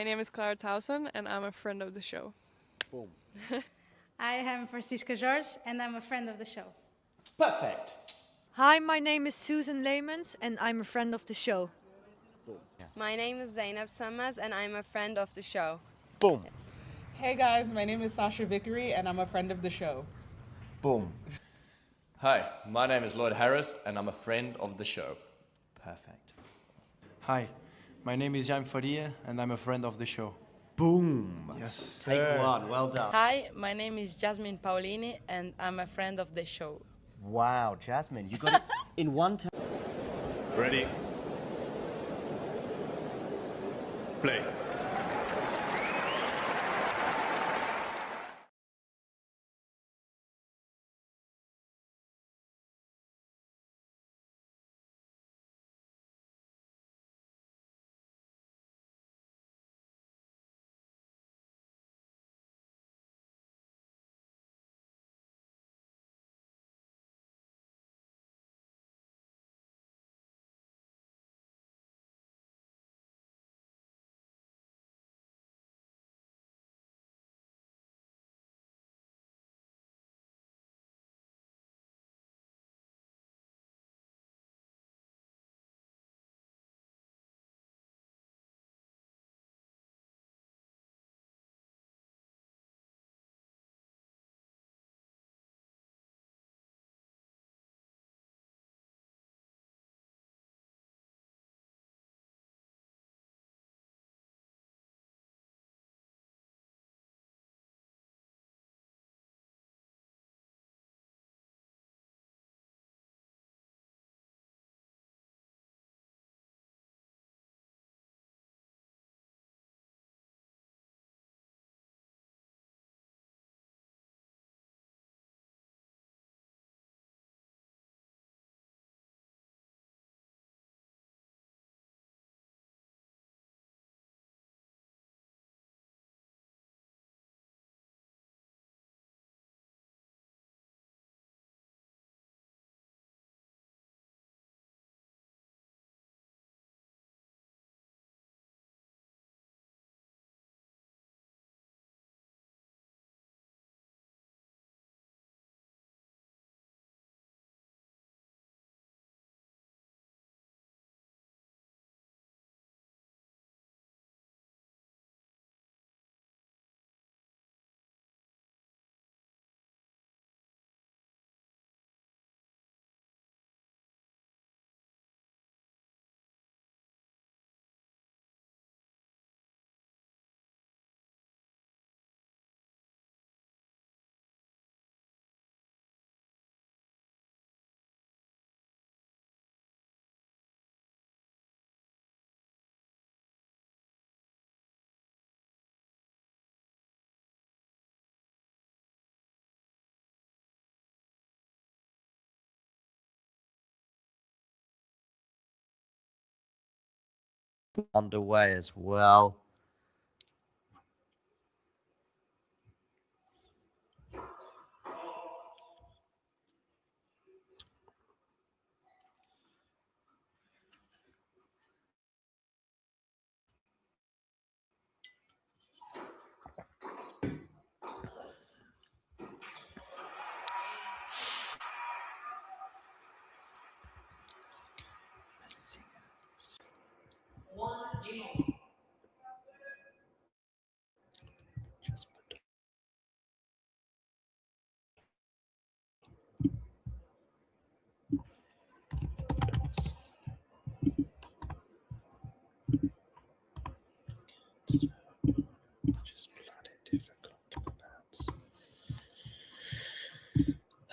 My name is Clara Towson, and I'm a friend of the show. Boom. I am Francisca Jorge, and I'm a friend of the show. Perfect. Hi, my name is Susan Leemans, and I'm a friend of the show. Boom. Yeah. My name is Zainab Sammaz, and I'm a friend of the show. Boom. Hey guys, my name is Sasha Vickery, and I'm a friend of the show. Boom. Hi, my name is Lloyd Harris and I'm a friend of the show. Perfect. Hi, my name is Jan Faria and I'm a friend of the show. Boom. Yes. Take one. Well done. Hi, my name is Jasmine Paulini and I'm a friend of the show. Wow, Jasmine, you got it in one time. Ready? Play. Underway as well.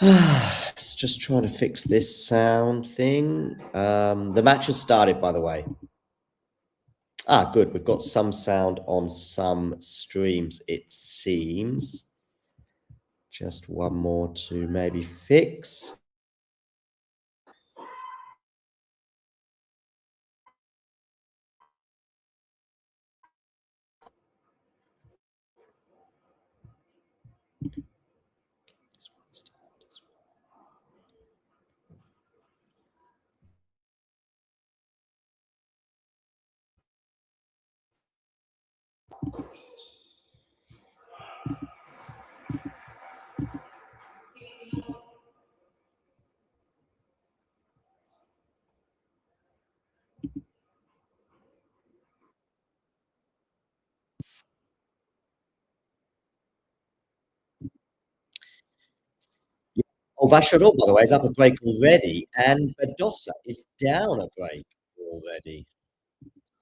It's just trying to fix this sound thing. The match has started, by the way. Good. We've got some sound on some streams, it seems. Just one more to maybe fix. Oh, Vacherot, by the way, is up a break already, and Badosa is down a break already.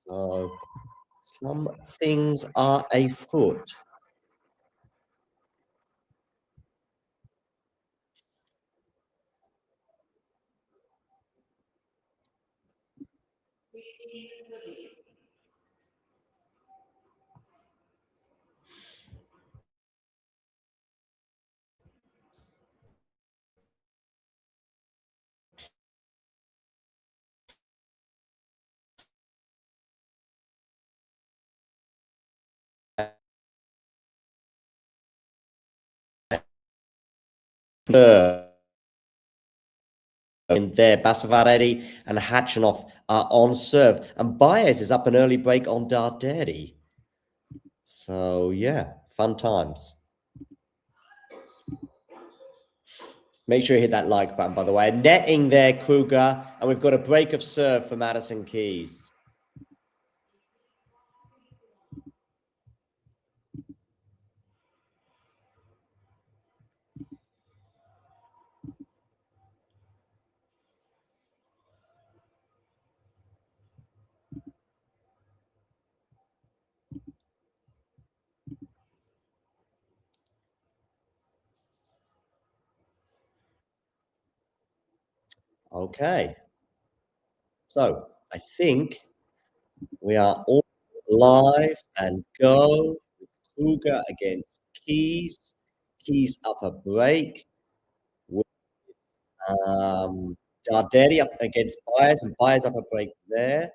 So some things are afoot. In there, Basavaredi and Hachanov are on serve, and Baez is up an early break on Darderi. So yeah, fun times. Make sure you hit that like button, by the way. Netting there, Kruger, and we've got a break of serve for Madison Keys. Okay. So I think we are all live and go. Kruger against Keys. Keys up a break. With, Darderi up against Baez, and Baez up a break there.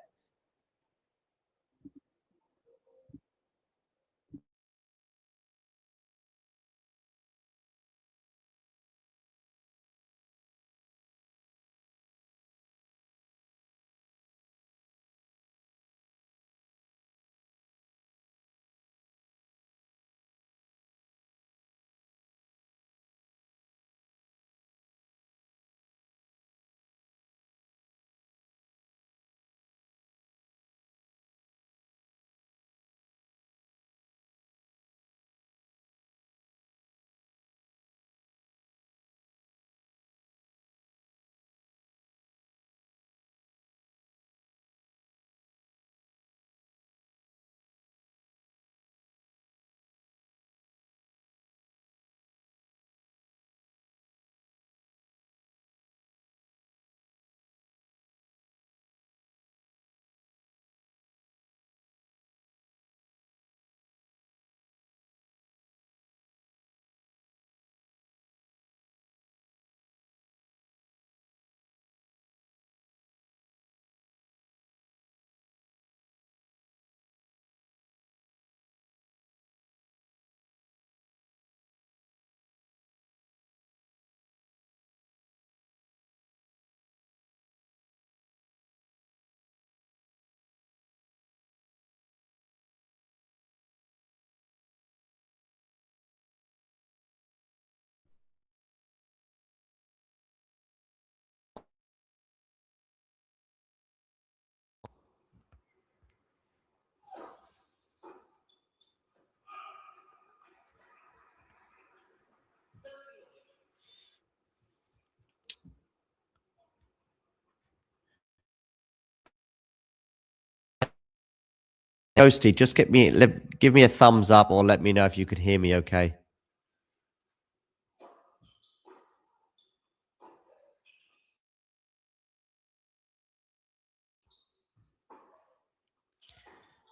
Ghosty, just give me a thumbs up or let me know if you could hear me okay.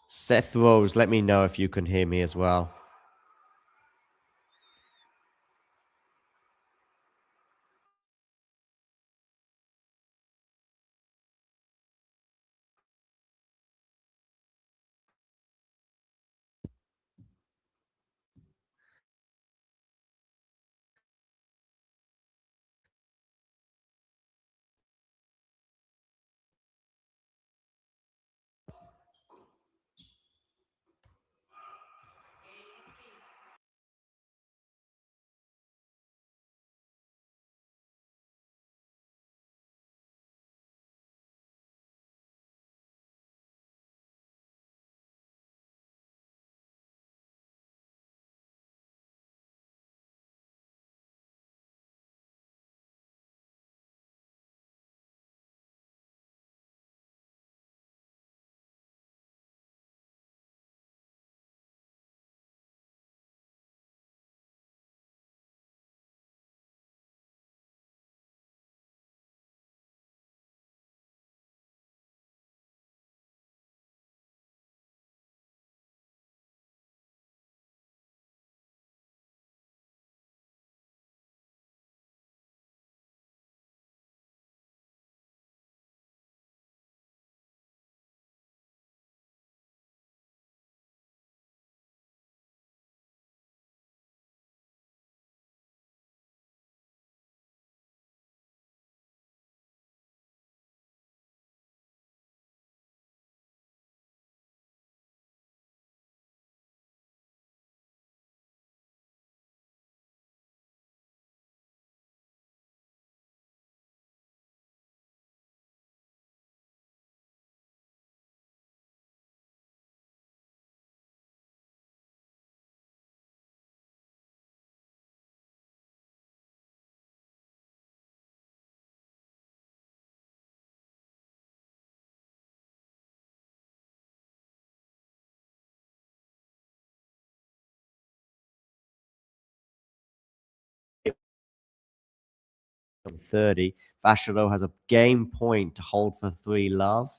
Seth Rose, let me know if you can hear me as well. 30. Vashalo has a game point to hold for 3 love.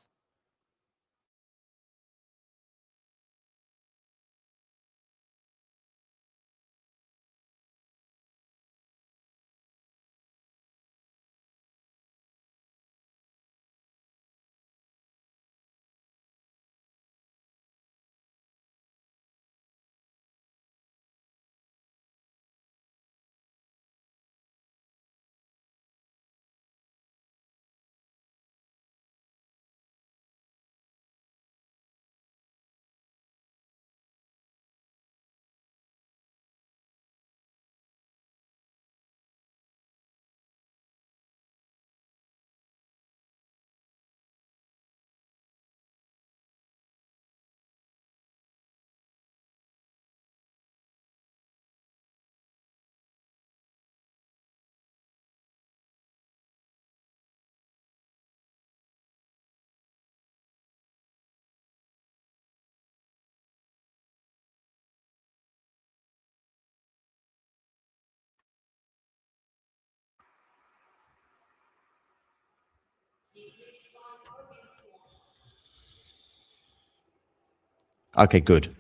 Okay, good.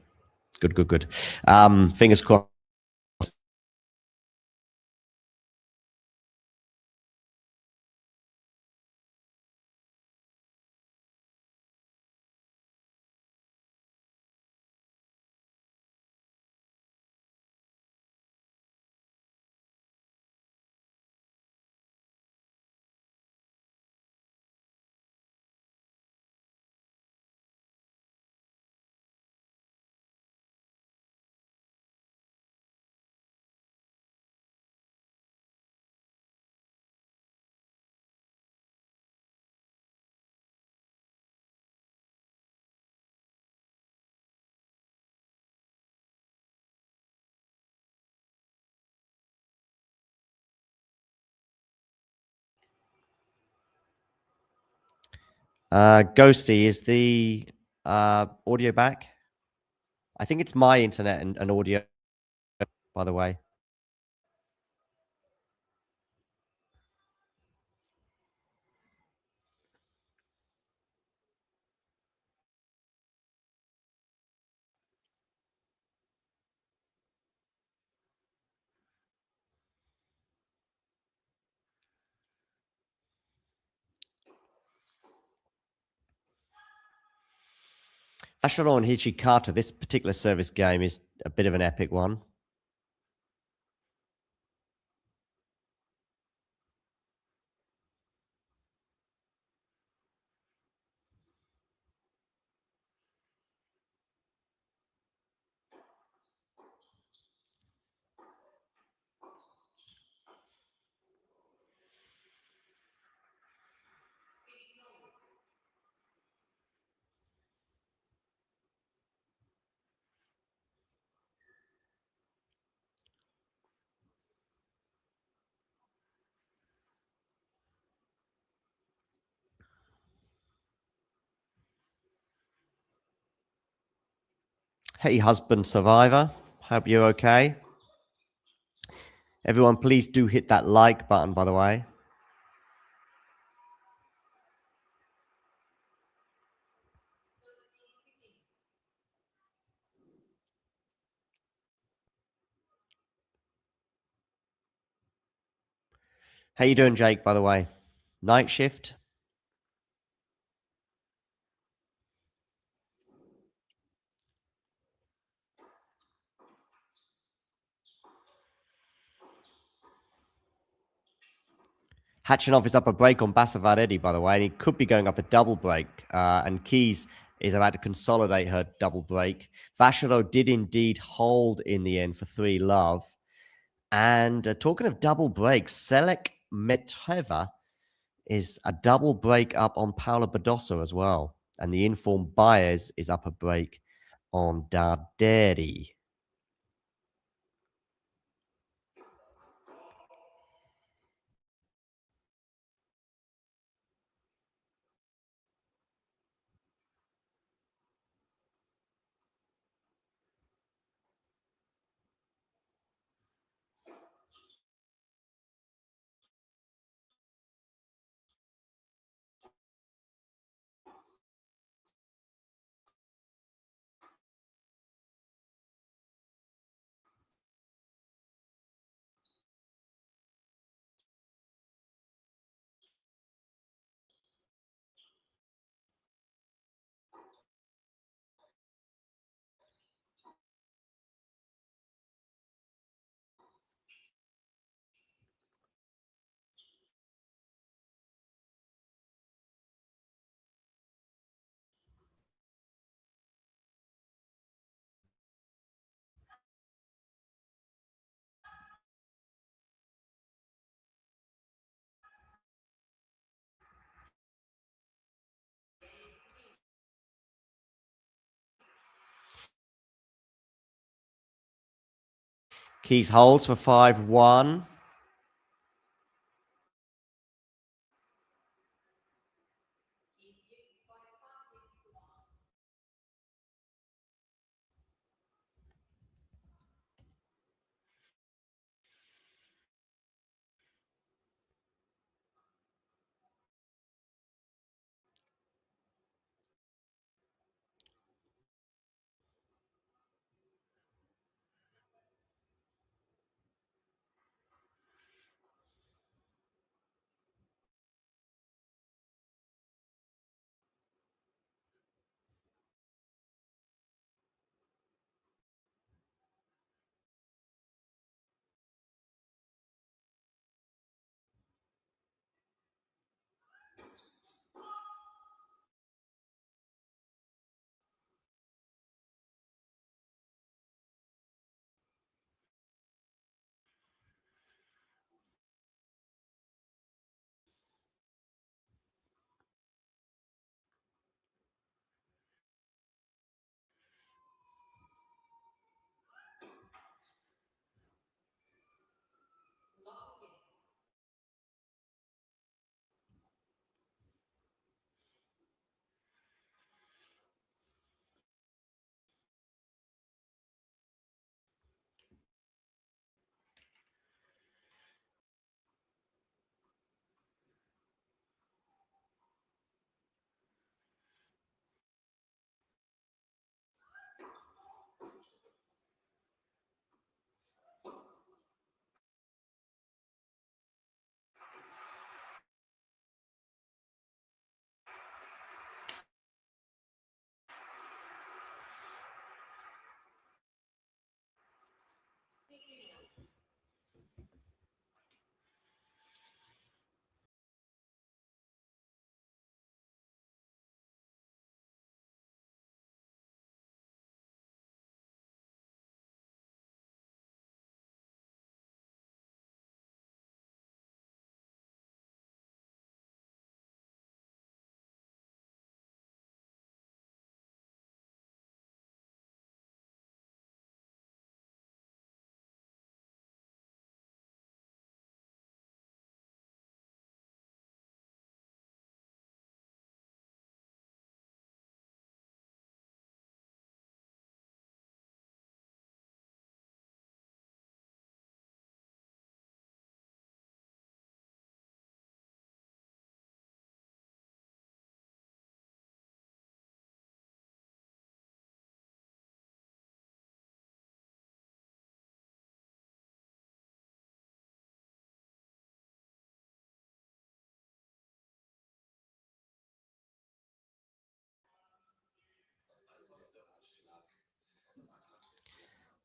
Good. Fingers crossed. Ghosty, is the audio back? I think it's my internet and audio, by the way. Vashalo and Hichikata, this particular service game is a bit of an epic one. Hey, husband survivor. Hope you're okay. Everyone, please do hit that like button, by the way. How you doing, Jake, by the way? Night shift? Hatchinov is up a break on Basavaredi, by the way, and he could be going up a double break. And Keys is about to consolidate her double break. Vashalo did indeed hold in the end for 3 love. And talking of double breaks, Selek Metreva is a double break up on Paula Badosa as well. And the informed Báez is up a break on Darderi. Keys holds for 5-1.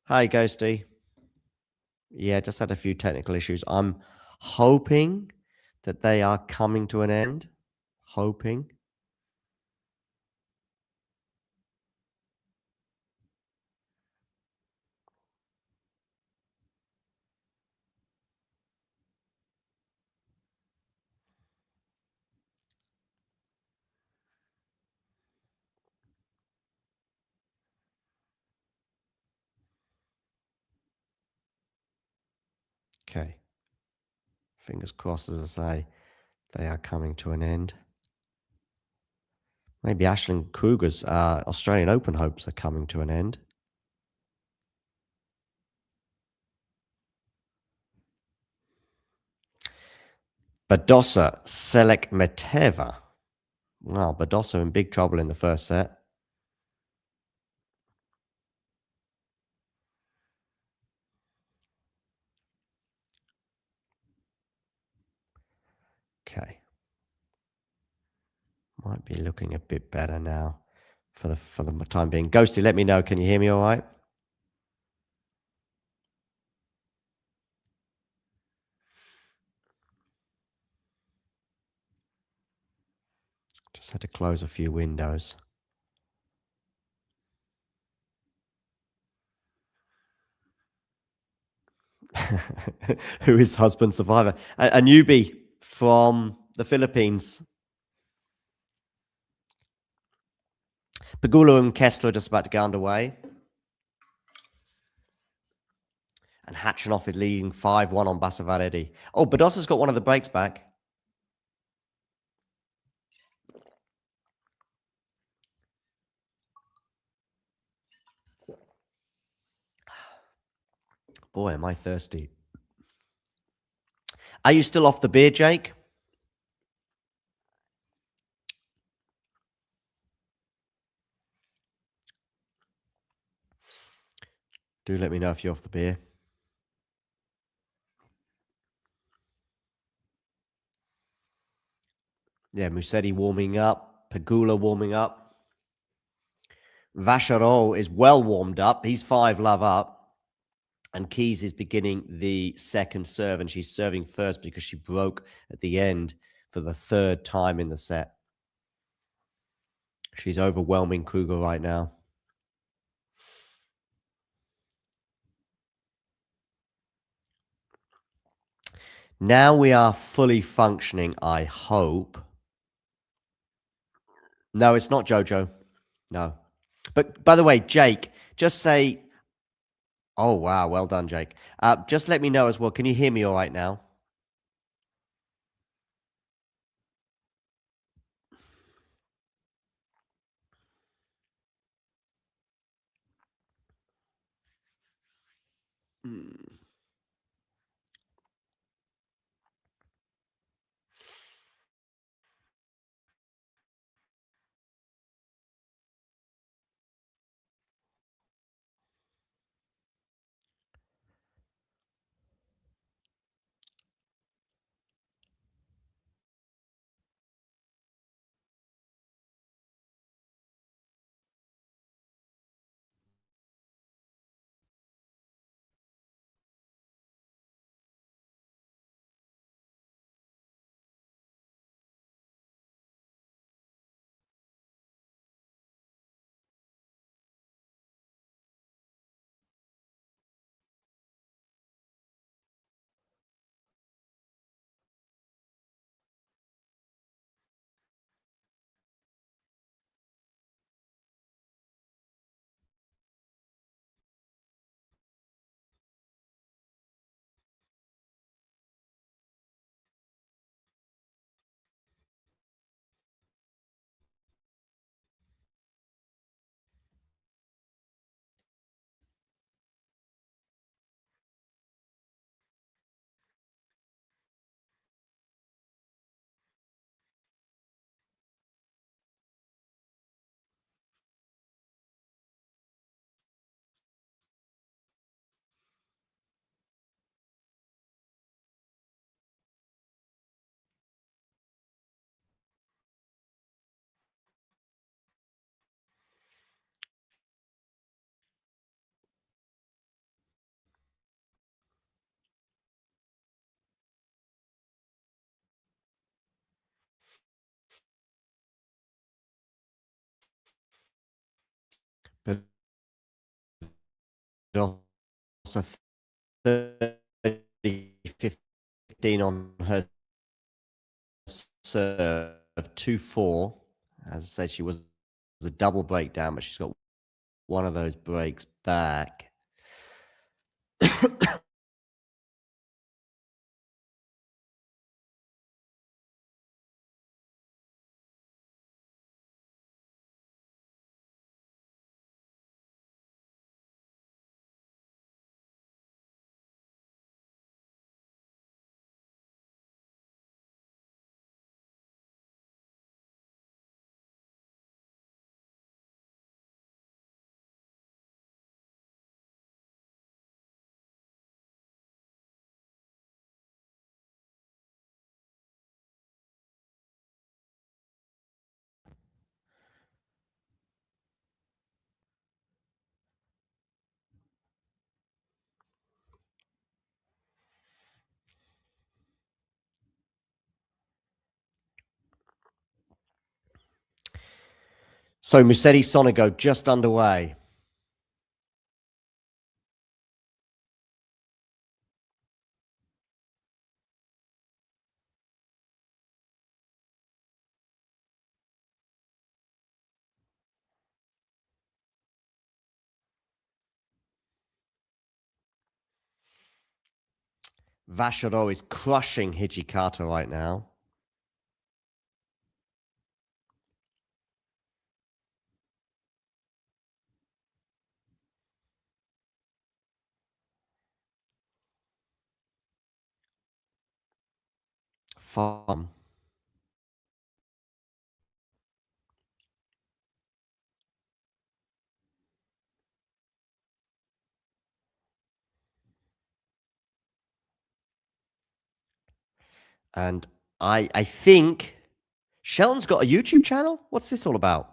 Hi, Ghosty. Yeah, just had a few technical issues. I'm hoping that they are coming to an end. Hoping. Okay. Fingers crossed, as I say, they are coming to an end. Maybe Aisling Kruger's Australian Open hopes are coming to an end. Badosa Selekmeteva. Wow, Badosa in big trouble in the first set. Okay. Might be looking a bit better now for the time being. Ghosty, let me know. Can you hear me all right? Just had to close a few windows. Who is husband survivor? A newbie from the Philippines. Pegula and Kessler just about to get underway. And Hachanov is leading 5-1 on Basavaredi. Oh, Badossa's got one of the breaks back. Boy, am I thirsty. Are you still off the beer, Jake? Do let me know if you're off the beer. Yeah, Musetti warming up. Pegula warming up. Vacherot is well warmed up. He's 5-love up. And Keys is beginning the second serve, and she's serving first because she broke at the end for the third time in the set. She's overwhelming Kruger right now. Now we are fully functioning, I hope. No, it's not Jojo. No. But by the way, Jake, just say... Oh, wow. Well done, Jake. Just let me know as well. Can you hear me all right now? But also 30-15 on her serve, 2-4. As I said, she was a double breakdown, but she's got one of those breaks back. So Musetti Sonego just underway. Vacherot is crushing Hijikata right now. Fun. And I think Shelton's got a YouTube channel. What's this all about?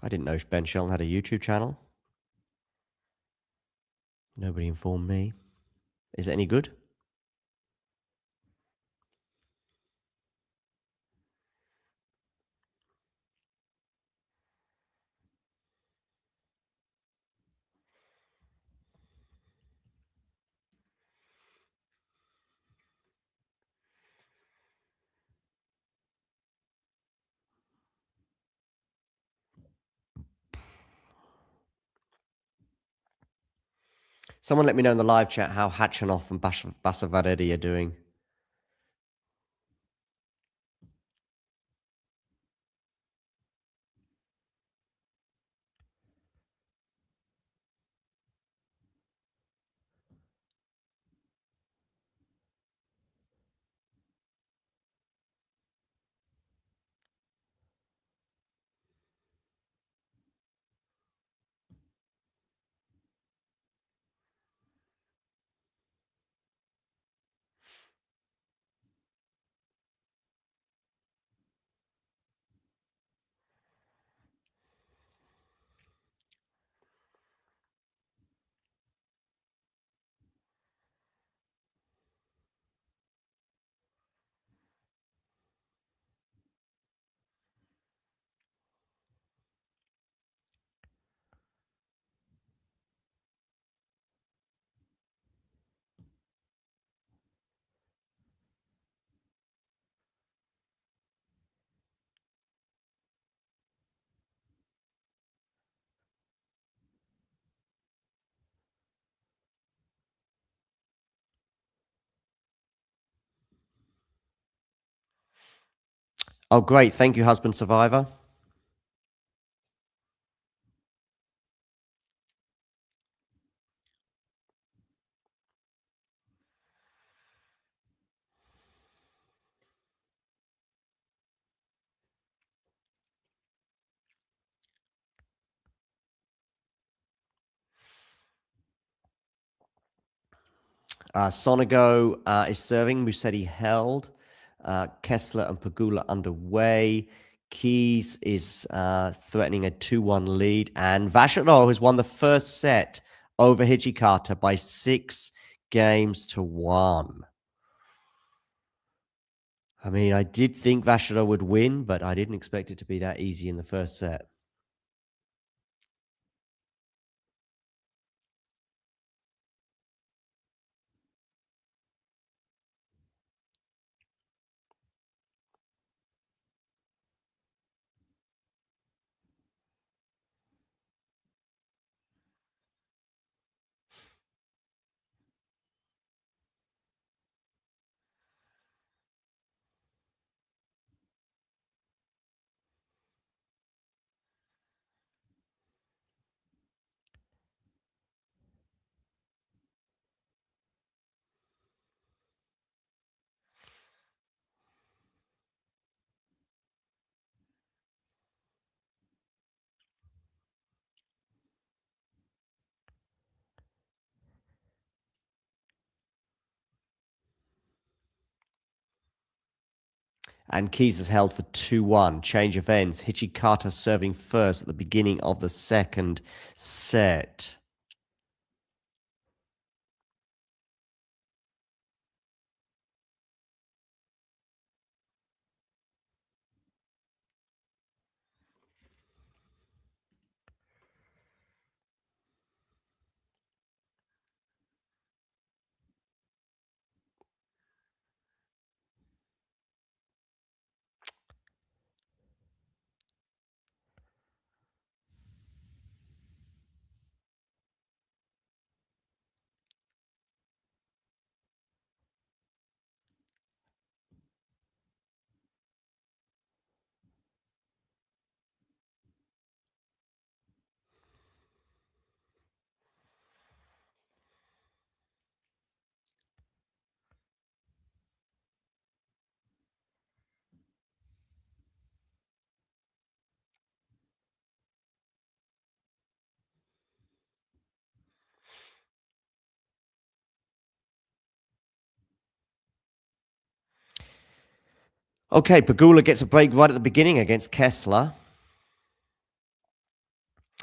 I didn't know Ben Shelton had a YouTube channel. Nobody informed me. Is it any good? Someone let me know in the live chat how Hachanov and Basavaredi are doing. Oh, great. Thank you, Husband Survivor. Sonego is serving. Musetti held. Kessler and Pagula underway. Keys is threatening a 2-1 lead. And Vacherot has won the first set over Hijikata by 6 games to 1. I mean, I did think Vacherot would win, but I didn't expect it to be that easy in the first set. And Keys has held for 2-1. Change of ends. Hichikata serving first at the beginning of the second set. Okay, Pegula gets a break right at the beginning against Kessler.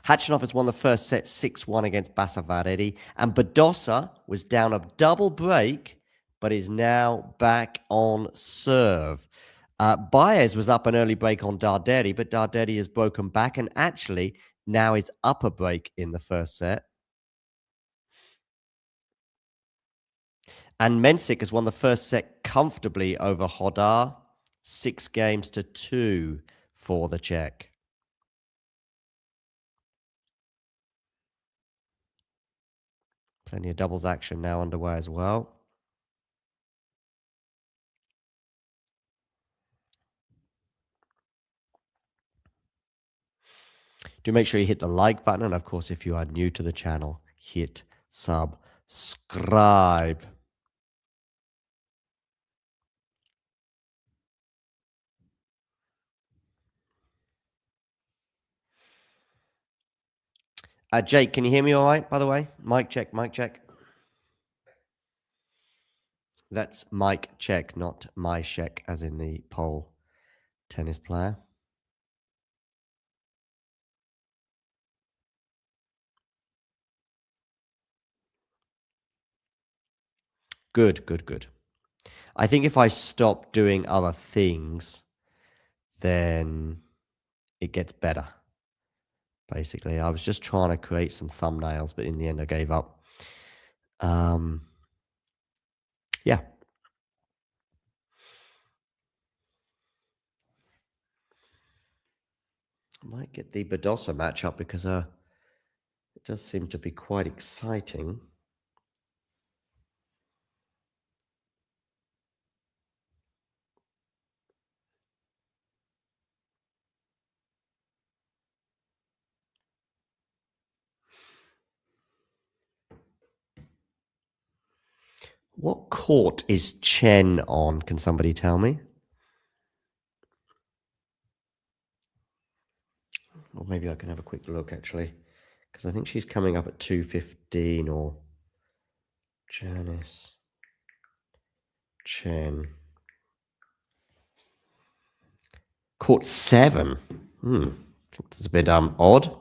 Khachanov has won the first set 6-1 against Basavaredi. And Badosa was down a double break, but is now back on serve. Báez was up an early break on Darderi, but Darderi has broken back and actually now is up a break in the first set. And Mensik has won the first set comfortably over Hodar. 6-2 for the Czech. Plenty of doubles action now underway as well. Do make sure you hit the like button. And of course, if you are new to the channel, hit subscribe. Jake, can you hear me all right, by the way? Mic check, mic check. That's mic check, not my check, as in the pole tennis player. Good, good, good. I think if I stop doing other things, then it gets better. Basically, I was just trying to create some thumbnails, but in the end I gave up. Yeah. I might get the Badosa matchup because it does seem to be quite exciting. What court is Chen on? Can somebody tell me? Or maybe I can have a quick look, actually. Because I think she's coming up at 2:15 or... Janice Chen. Court 7. It's a bit odd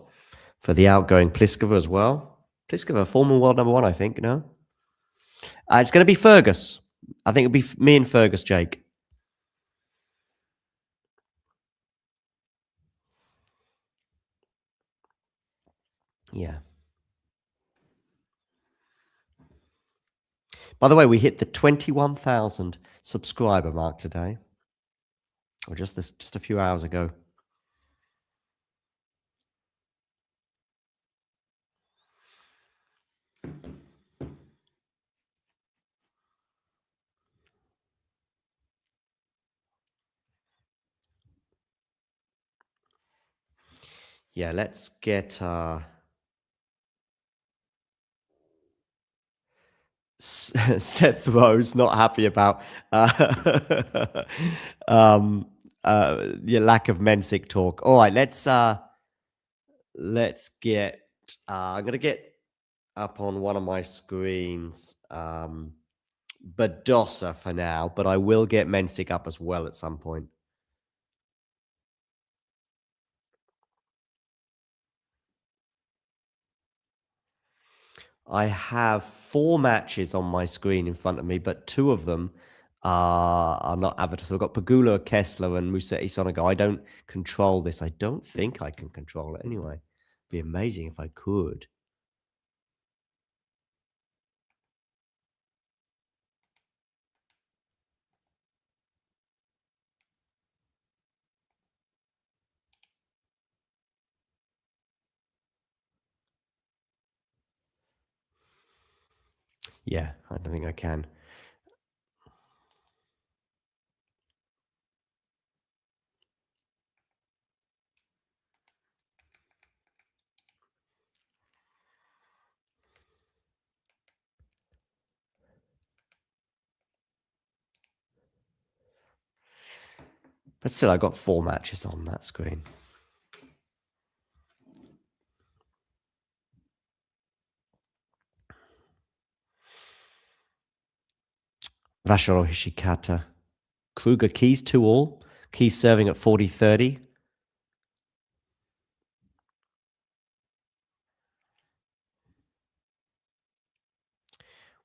for the outgoing Pliskova as well. Pliskova, former world number 1, I think, no? It's going to be Fergus. I think it'll be me and Fergus, Jake. Yeah. By the way, we hit the 21,000 subscriber mark today. Or just a few hours ago. Yeah, let's get Seth Rose not happy about your lack of Mensik talk. All right, let's get I'm gonna get up on one of my screens Badosa for now, but I will get Mensik up as well at some point. I have 4 matches on my screen in front of me, but 2 of them are not avatars. So I've got Pegula, Kessler, and Musetti Sonego. I don't control this. I don't think I can control it anyway. It'd be amazing if I could. Yeah, I don't think I can. But still, I got 4 matches on that screen. Vasharo Hishikata. Kruger keys 2-all. Keys serving at 40-30.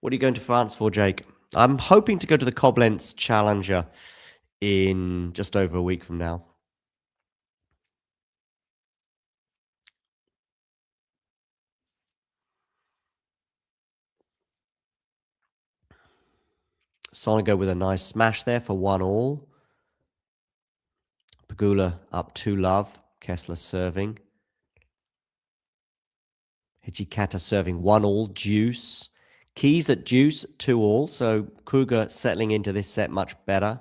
What are you going to France for, Jake? I'm hoping to go to the Koblenz Challenger in just over a week from now. Sonego with a nice smash there for 1-all. Pegula up 2-love. Kessler serving. Hijikata serving 1-all. Deuce. Keys at deuce, 2-all. So Kruger settling into this set much better.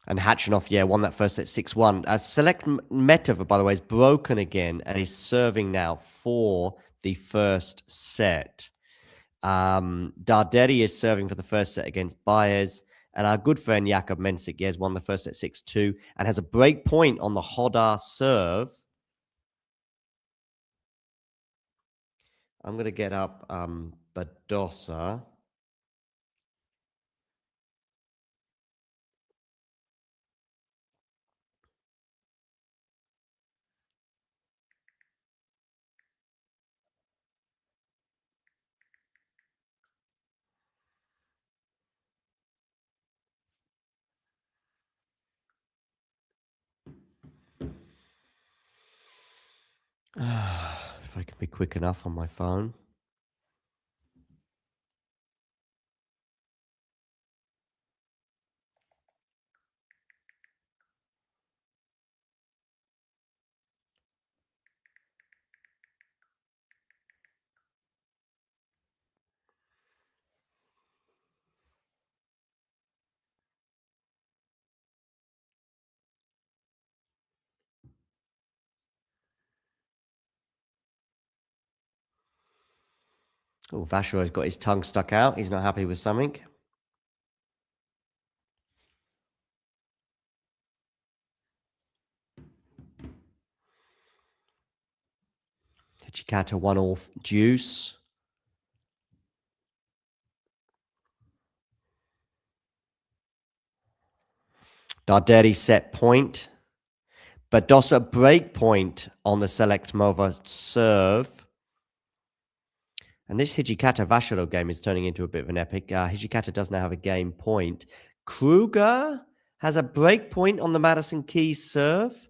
And Hachinov, yeah, won that first set 6-1. Select Metova, by the way, is broken again and is serving now for the first set. Darderi is serving for the first set against Báez. And our good friend Jakub Mensik, yeah, has won the first set 6-2 and has a break point on the Hodar serve. I'm going to get up Badosa. If I can be quick enough on my phone. Oh, Vasharo's got his tongue stuck out. He's not happy with something. Hijikata 1-all deuce. Darderi set point. Badosa break point on the Select Mova serve. And this Hijikata Vasharo game is turning into a bit of an epic. Hijikata does now have a game point. Kruger has a break point on the Madison Keys serve.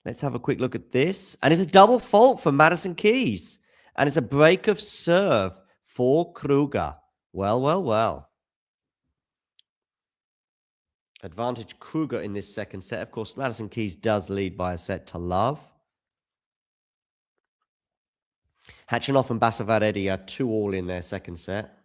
Let's have a quick look at this. And it's a double fault for Madison Keys. And it's a break of serve for Kruger. Well, well, well. Advantage Kruger in this second set. Of course, Madison Keys does lead by a set to love. Hachinov and Basavaredi are 2-all in their second set.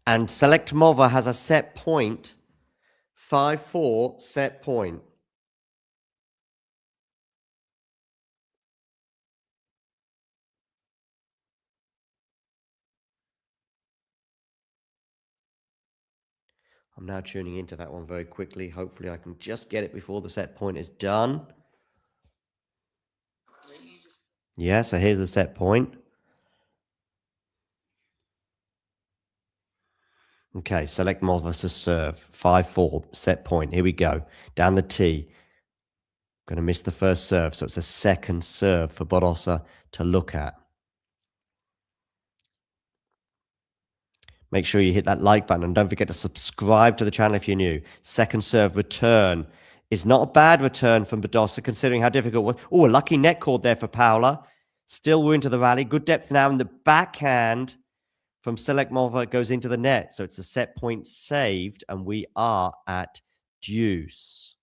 And Select Mova has a set point. 5-4 set point. I'm now tuning into that one very quickly. Hopefully I can just get it before the set point is done. Yeah, so here's the set point. Okay, select Mova to serve. 5-4, set point. Here we go. Down the tee. Going to miss the first serve, so it's a second serve for Barossa to look at. Make sure you hit that like button and don't forget to subscribe to the channel if you're new. Second serve return is not a bad return from Badosa considering how difficult it was. Oh, a lucky net cord there for Paula. Still we're into the rally. Good depth now, and the backhand from Select Mova goes into the net. So it's a set point saved, and we are at deuce.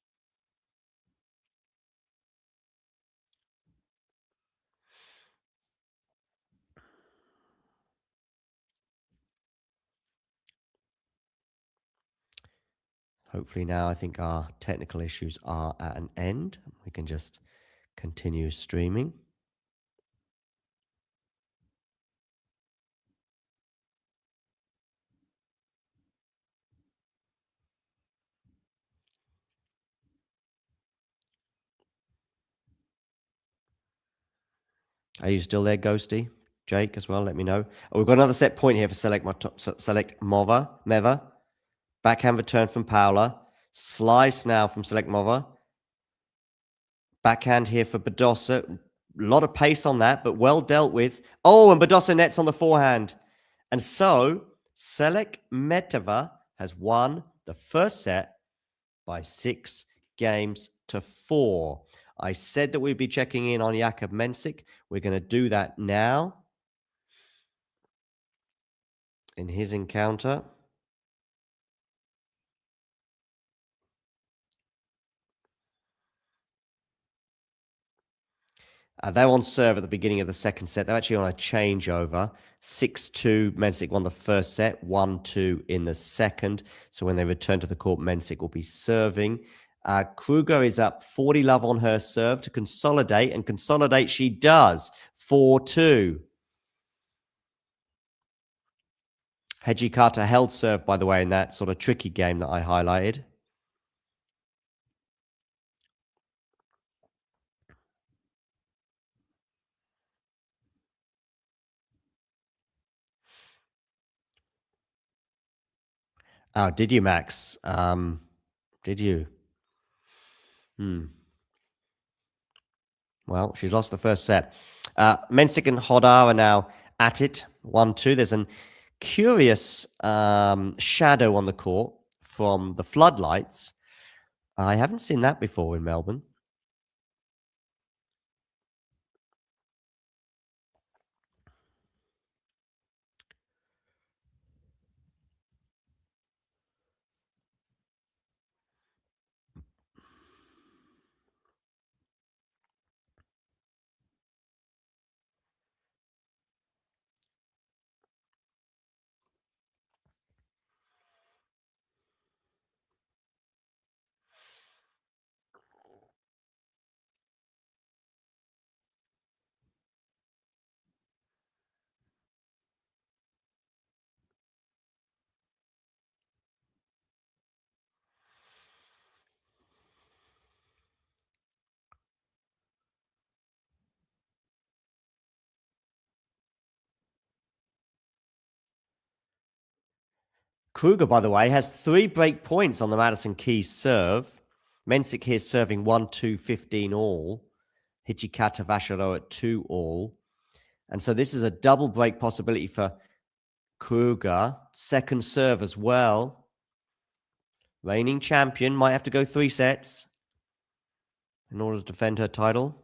Hopefully now I think our technical issues are at an end. We can just continue streaming. Are you still there, Ghosty? Jake as well, let me know. Oh, we've got another set point here for Select Meva. Backhand return from Paula. Slice now from Select Mova. Backhand here for Badosa. A lot of pace on that, but well dealt with. Oh, and Badosa nets on the forehand. And so, Select Metova has won the first set by 6 games to 4. I said that we'd be checking in on Jakub Mensik. We're going to do that now in his encounter. They're on serve at the beginning of the second set. They're actually on a changeover. 6-2, Mensik won the first set. 1-2 in the second. So when they return to the court, Mensik will be serving. Kruger is up 40 love on her serve to consolidate, and consolidate she does. 4-2. Heji Carter held serve, by the way, in that sort of tricky game that I highlighted. Oh, did you, Max? Did you? Well, she's lost the first set. Mensik and Hodar are now at it. 1-2. There's a curious shadow on the court from the floodlights. I haven't seen that before in Melbourne. Kruger, by the way, has 3 break points on the Madison Keys serve. Mensik here serving 1-2, 15 all. Hichikata Vasharo at 2 all. And so this is a double break possibility for Kruger. Second serve as well. Reigning champion might have to go 3 sets in order to defend her title.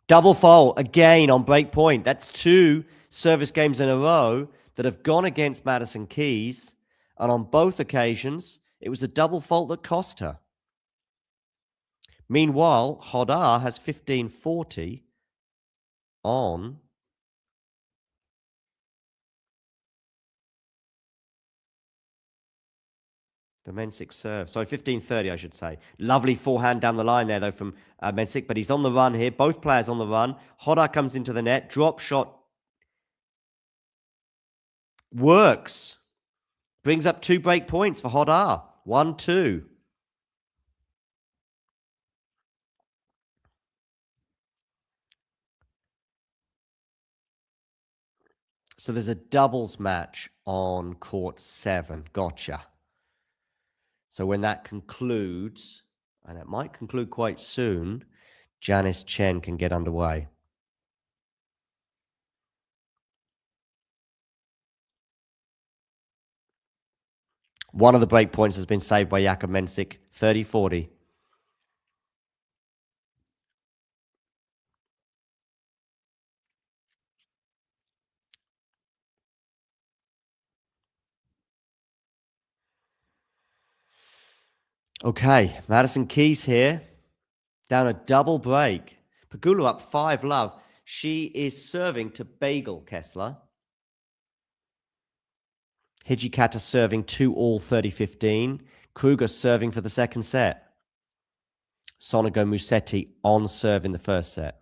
Double fault again on break point. That's 2 service games in a row that have gone against Madison Keys. And on both occasions, it was a double fault that cost her. Meanwhile, Hodar has 15-40 on the Mensik serve. Sorry, 15-30, I should say. Lovely forehand down the line there, though, from Mensik. But he's on the run here. Both players on the run. Hodar comes into the net. Drop shot works. Brings up 2 break points for Hodar. 1-2. So there's a doubles match on court 7. Gotcha. So when that concludes, and it might conclude quite soon, Janice Chen can get underway. One of the break points has been saved by Jakub Mensik, 30-40. Okay, Madison Keys here, down a double break. Pegula up 5-love. She is serving to Bagel Kessler. Hijikata serving 2-all 30-15. Kruger serving for the second set. Sonego Musetti on serve in the first set.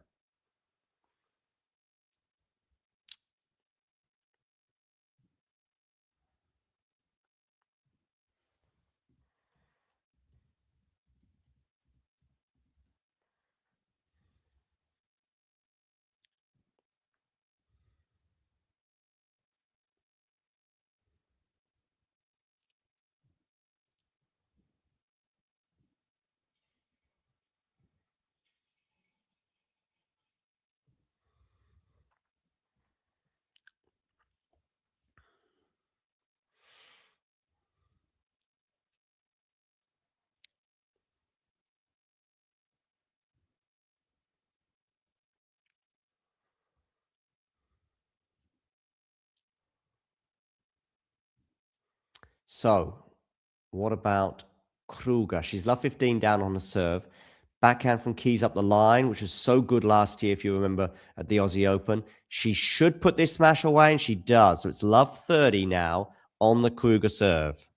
So, what about Kruger? She's love 15 down on the serve. Backhand from Keys up the line, which was so good last year, if you remember, at the Aussie Open. She should put this smash away, and she does. So it's love 30 now on the Kruger serve.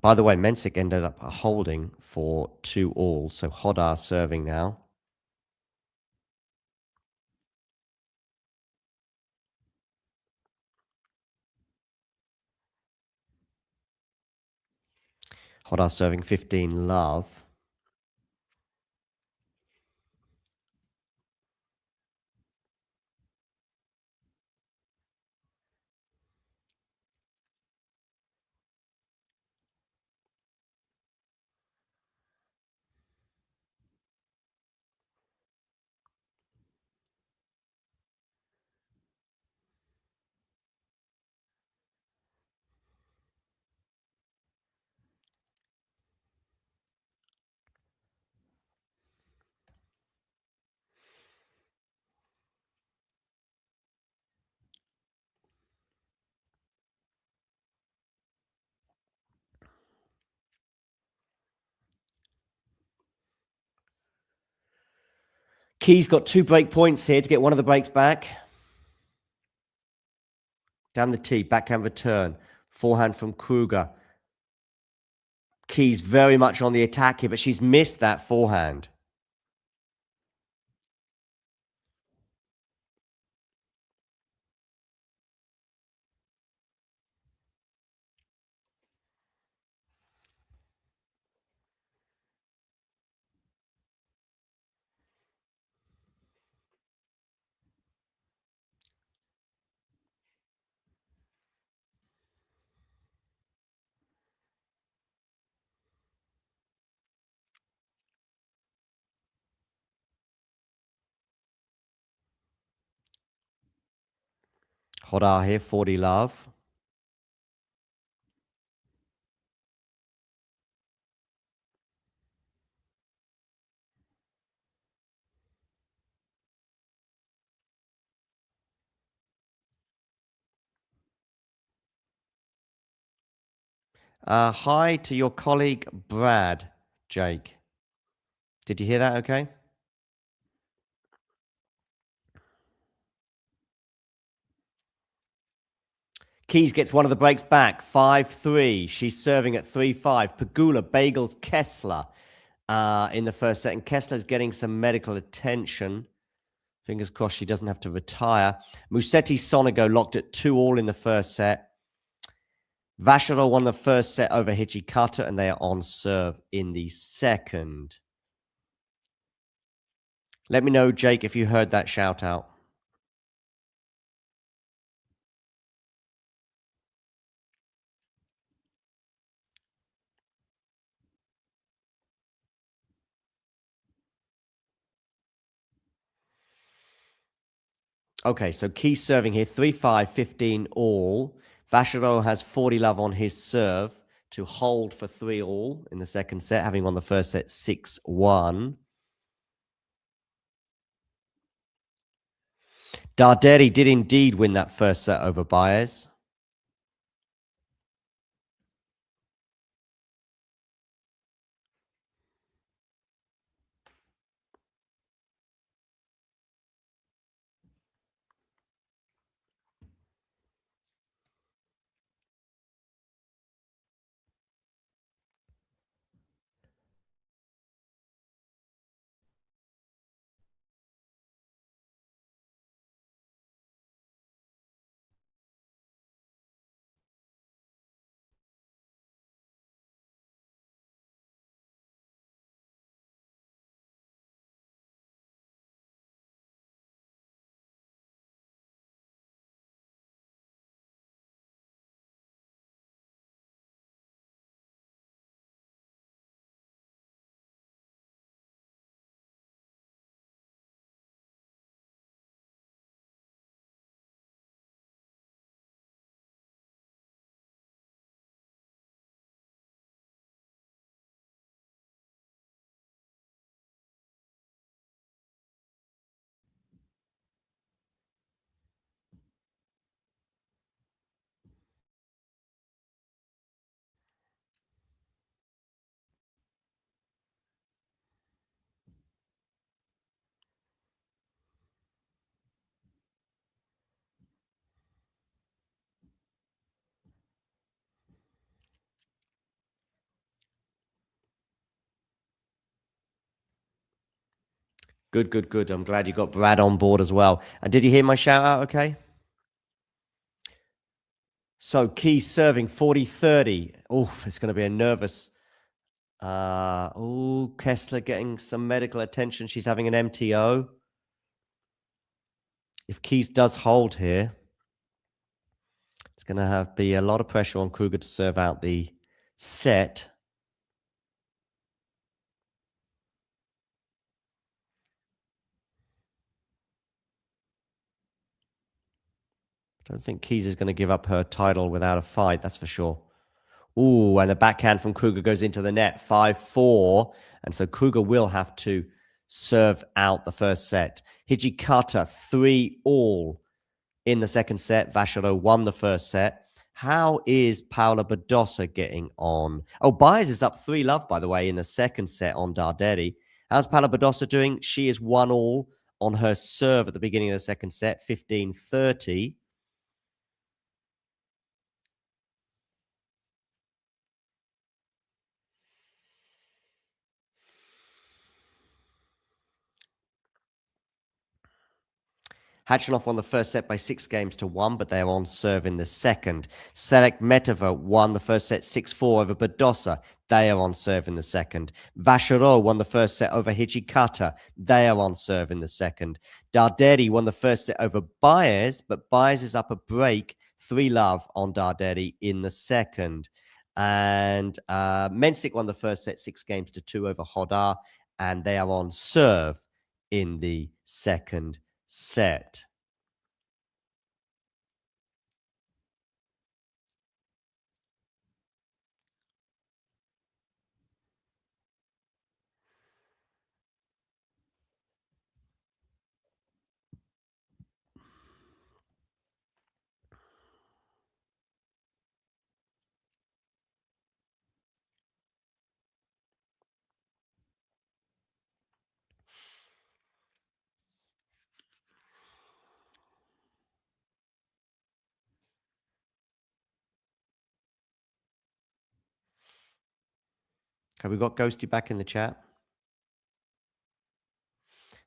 By the way, Mensik ended up holding for 2-all. So Hodar serving now. Hodar serving 15-love. Keys got 2 break points here to get one of the breaks back. Down the tee, backhand return. Forehand from Kruger. Keys very much on the attack here, but she's missed that forehand. Hodar here, 40-love. Hi to your colleague, Brad, Jake. Did you hear that okay? Keys gets one of the breaks back, 5-3. She's serving at 3-5. Pegula bagels Kessler in the first set, and Kessler's getting some medical attention. Fingers crossed she doesn't have to retire. Musetti Sonego locked at 2-2 in the first set. Vacherot won the first set over Hijikata, and they are on serve in the second. Let me know, Jake, if you heard that shout out. Okay, so Keys serving here, 3-5, 15 all. Vacherot has 40 love on his serve to hold for 3 all in the second set, having won the first set 6-1. Darderi did indeed win that first set over Báez. Good, good, good. I'm glad you got Brad on board as well. And did you hear my shout out okay? So Keys serving 40-30. Oof, it's going to be a nervous. Kessler getting some medical attention. She's having an MTO. If Keys does hold here, it's going to be a lot of pressure on Kruger to serve out the set. I don't think Keys is going to give up her title without a fight, that's for sure. Ooh, and the backhand from Kruger goes into the net, 5-4. And so Kruger will have to serve out the first set. Hijikata, 3-all in the second set. Vacherot won the first set. How is Paula Badosa getting on? Oh, Báez is up 3-love, by the way, in the second set on Darderi. How's Paula Badosa doing? She is 1-all on her serve at the beginning of the second set, 15-30. Hatchanoff won the first set by 6-1, but they are on serve in the second. Selek Metova won the first set 6-4 over Badosa. They are on serve in the second. Vacherot won the first set over Hijikata. They are on serve in the second. Darderi won the first set over Báez, but Báez is up a break, 3-love on Darderi in the second. And Mensik won the first set 6-2 over Hodar, and they are on serve in the second set. Okay, we got Ghosty back in the chat.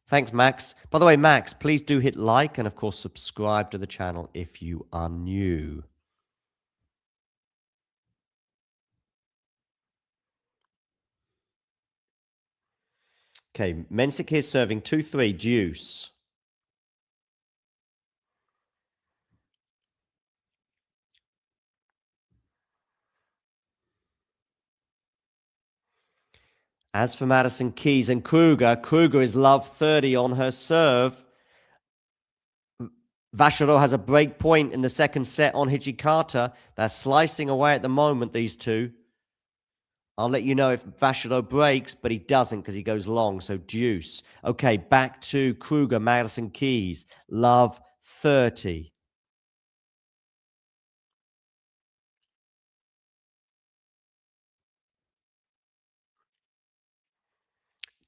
Thanks, Max. By the way, Max, please do hit like and, of course, subscribe to the channel if you are new. Okay, Mensik here serving 2-3, deuce. As for Madison Keys and Kruger, Kruger is love 30 on her serve. Vacherot has a break point in the second set on Hijikata. They're slicing away at the moment, these two. I'll let you know if Vacherot breaks, but he doesn't because he goes long, so deuce. Okay, back to Kruger, Madison Keys. Love 30.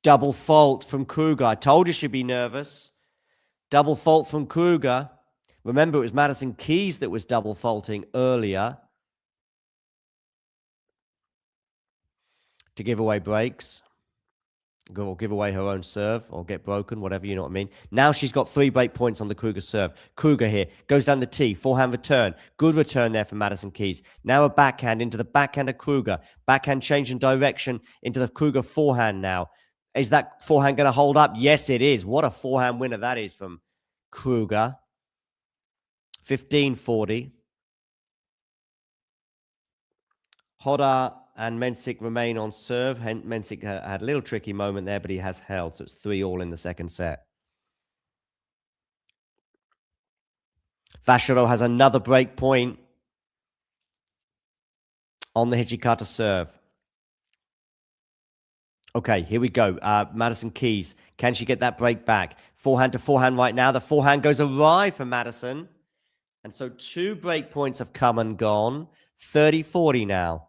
Double fault from Kruger. I told you she'd be nervous. Double fault from Kruger. Remember, it was Madison Keys that was double faulting earlier to give away breaks. Or give away her own serve or get broken, whatever, you know what I mean. Now she's got 3 break points on the Kruger serve. Kruger here goes down the tee, forehand return. Good return there for Madison Keys. Now a backhand into the backhand of Kruger. Backhand change in direction into the Kruger forehand now. Is that forehand going to hold up? Yes, it is. What a forehand winner that is from Kruger. 15-40. Hodder and Mensik remain on serve. Mensik had a little tricky moment there, but he has held. So it's 3-all in the second set. Vacherot has another break point on the Hijikata serve. Okay, here we go. Madison Keys. Can she get that break back? Forehand to forehand right now. The forehand goes awry for Madison. And so 2 break points have come and gone. 30-40 now.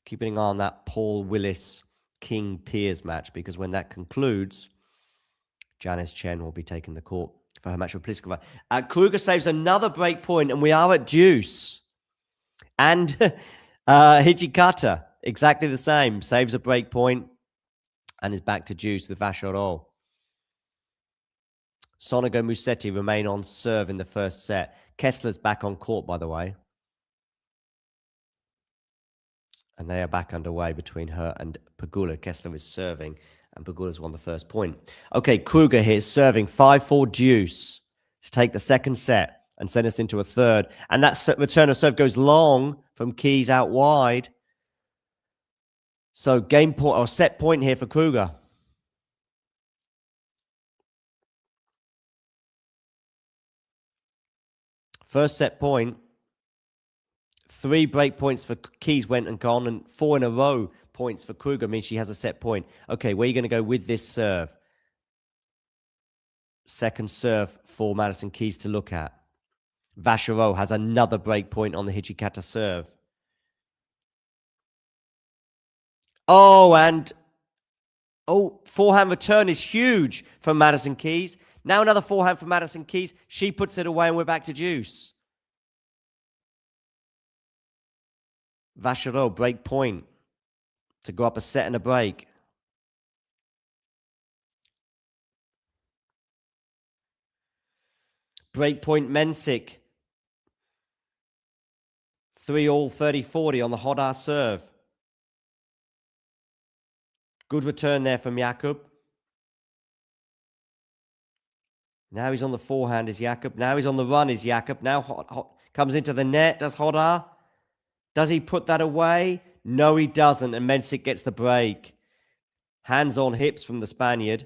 Keeping an eye on that Paul Willis King Piers match, because when that concludes, Janice Chen will be taking the court for her match with Pliskova. Kruger saves another break point, and we are at deuce. And Hijikata, exactly the same, saves a break point and is back to deuce with Vacherot. Sonego Musetti remain on serve in the first set. Kessler's back on court, by the way. And they are back underway between her and Pegula. Kessler is serving, and Pegula's won the first point. Okay, Kruger here serving 5-4 deuce to take the second set and send us into a third. And that return of serve goes long from Keys out wide. So game point or set point here for Kruger. First set point. 3 break points for Keys went and gone, and 4 in a row points for Kruger means she has a set point. Okay, where are you going to go with this serve? Second serve for Madison Keys to look at. Vacherot has another break point on the Hijikata serve. Oh, and forehand return is huge from Madison Keys. Now another forehand from Madison Keys. She puts it away, and we're back to deuce. Vacherot, break point to go up a set and a break. Break point Mensik. 3-all, 30-40 on the Hodder serve. Good return there from Jakub. Now he's on the forehand, is Jakub. Now he's on the run, is Jakub. Now comes into the net, does Hodder. Does he put that away? No, he doesn't. And Mensik gets the break. Hands on hips from the Spaniard.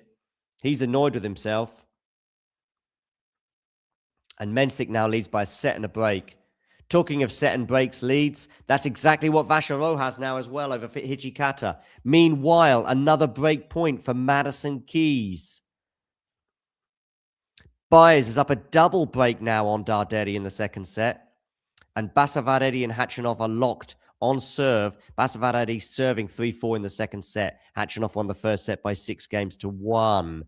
He's annoyed with himself. And Mensik now leads by a set and a break. Talking of set and breaks leads, that's exactly what Vacherot has now as well over Hijikata. Meanwhile, another break point for Madison Keys. Báez is up a double break now on Darderi in the second set. And Basavaredi and Khachanov are locked On serve, Basavaredi serving 3-4 in the second set. Khachanov won the first set by 6-1.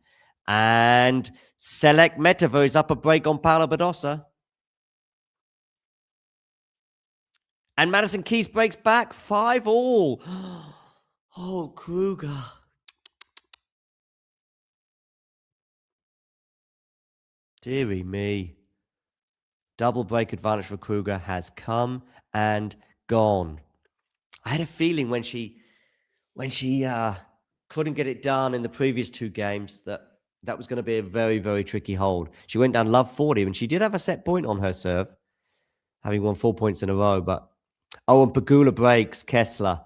And Selecmetova is up a break on Paula Badosa. And Madison Keys breaks back 5-all. Oh, Kruger. Dearie me. Double break advantage for Kruger has come and gone. I had a feeling when she couldn't get it done in the previous two games that was going to be a very, very tricky hold. She went down love 40, and she did have a set point on her serve, having won 4 points in a row. But and Pegula breaks Kessler.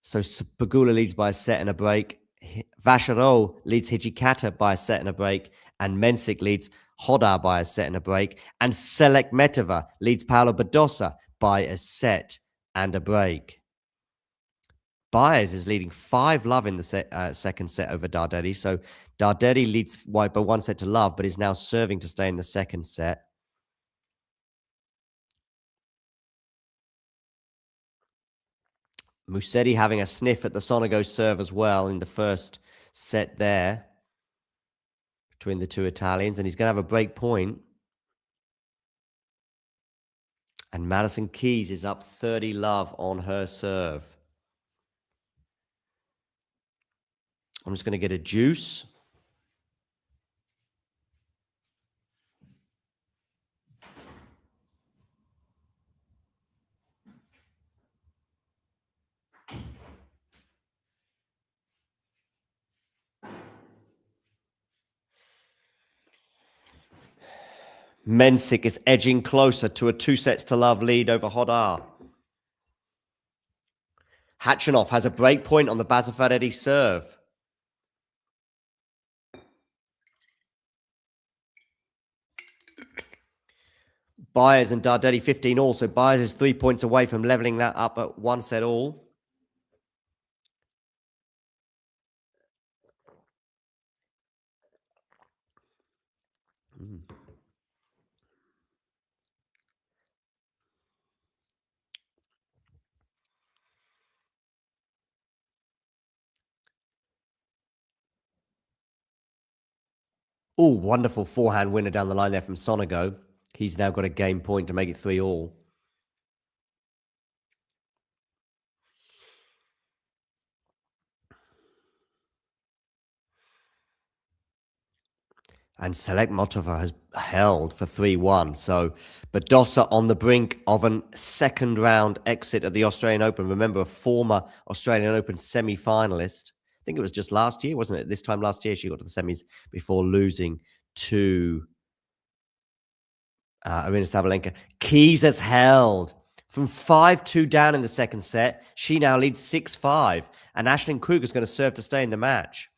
So Pegula leads by a set and a break. Vacherot leads Hijikata by a set and a break. And Mensik leads Hodar by a set and a break. And Selecmetova leads Paula Badosa by a set and a break. Báez is leading 5-love in the second set over Darderi. So Darderi leads by 1 set to love, but is now serving to stay in the second set. Musetti having a sniff at the Sonego serve as well in the first set there between the two Italians. And he's going to have a break point. And Madison Keys is up 30-love on her serve. I'm just going to get a juice. Mensik is edging closer to a 2-sets-to-love lead over Hodar. Khachanov has a break point on the Basavaredi serve. Báez and Darderi 15 all. So Báez is 3 points away from leveling that up at 1 set all. Oh, wonderful forehand winner down the line there from Sonego. He's now got a game point to make it 3 all. And Selecmetova has held for 3-1. So Badosa on the brink of a second round exit at the Australian Open. Remember, a former Australian Open semi-finalist. I think it was just last year, wasn't it? This time last year, she got to the semis before losing to Aryna Sabalenka. Keys has held from 5-2 down in the second set. She now leads 6-5. And Aisling Kruger is going to serve to stay in the match.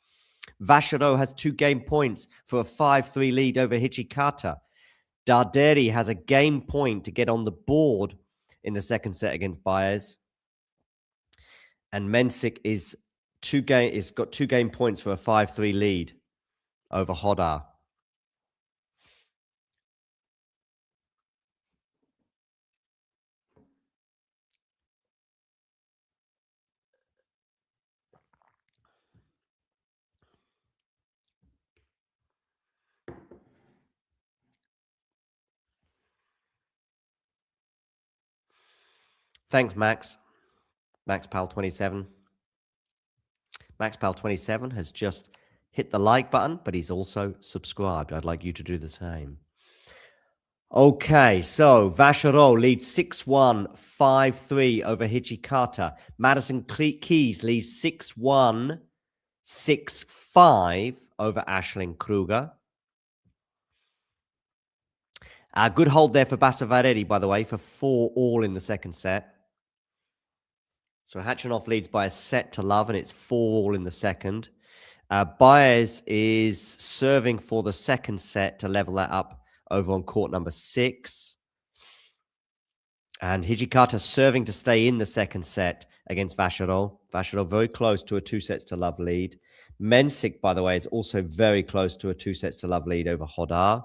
Vacherot has 2 game points for a 5-3 lead over Hijikata. Darderi has a game point to get on the board in the second set against Báez. And Mensik is got 2 game points for a 5-3 lead over Hodar. Thanks, Max. MaxPal27. MaxPal27 has just hit the like button, but he's also subscribed. I'd like you to do the same. Okay, so Vacherot leads 6-1, 5-3 over Hijikata. Madison Keys leads 6-1, 6-5 over Aisling Kruger. Good hold there for Basavaredi, by the way, for 4 all in the second set. So Khachanov leads by a set to love, and it's 4 all in the second. Báez is serving for the second set to level that up over on court number 6. And Hijikata serving to stay in the second set against Vacherot. Vacherot very close to a 2-sets-to-love lead. Mensik, by the way, is also very close to a 2-sets-to-love lead over Hodar.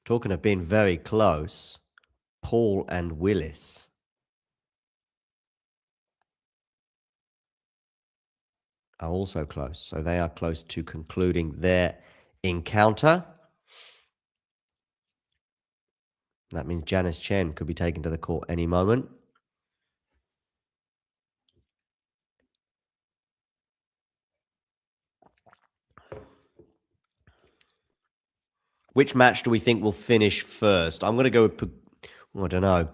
Talking of being very close, Paul and Willis. Are also close. So they are close to concluding their encounter. That means Janice Chen could be taken to the court any moment. Which match do we think will finish first? I'm going to go with, I don't know.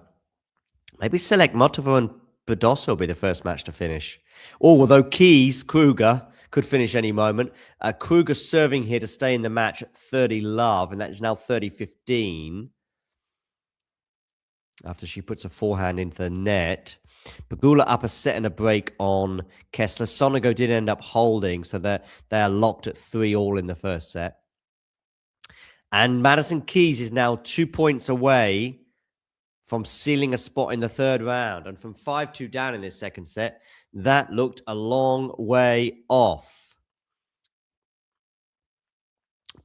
Maybe select Motova and Badosa will be the first match to finish. Oh, although Kruger could finish any moment. Kruger serving here to stay in the match at 30 love, and that is now 30-15. After she puts a forehand into the net. Pegula up a set and a break on Kessler. Sonego did end up holding, so they are locked at 3-all in the first set. And Madison Keys is now 2 points away from sealing a spot in the third round. And from 5-2 down in this second set, that looked a long way off.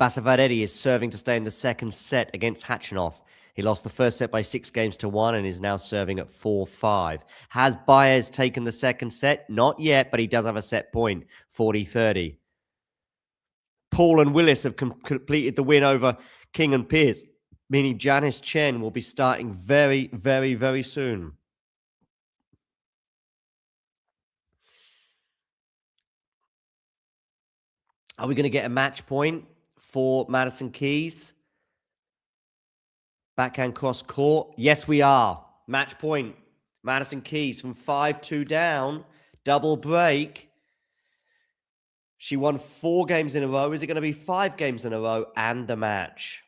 Basavaredi is serving to stay in the second set against Hachinov. He lost the first set by 6-1 and is now serving at 4-5. Has Báez taken the second set? Not yet, but he does have a set point, 40-30. Paul and Willis have completed the win over King and Pierce, meaning Janice Chen will be starting very, very, very soon. Are we going to get a match point for Madison Keys? Backhand cross court. Yes, we are. Match point. Madison Keys from 5-2 down. Double break. She won 4 games in a row. Is it going to be 5 games in a row and the match?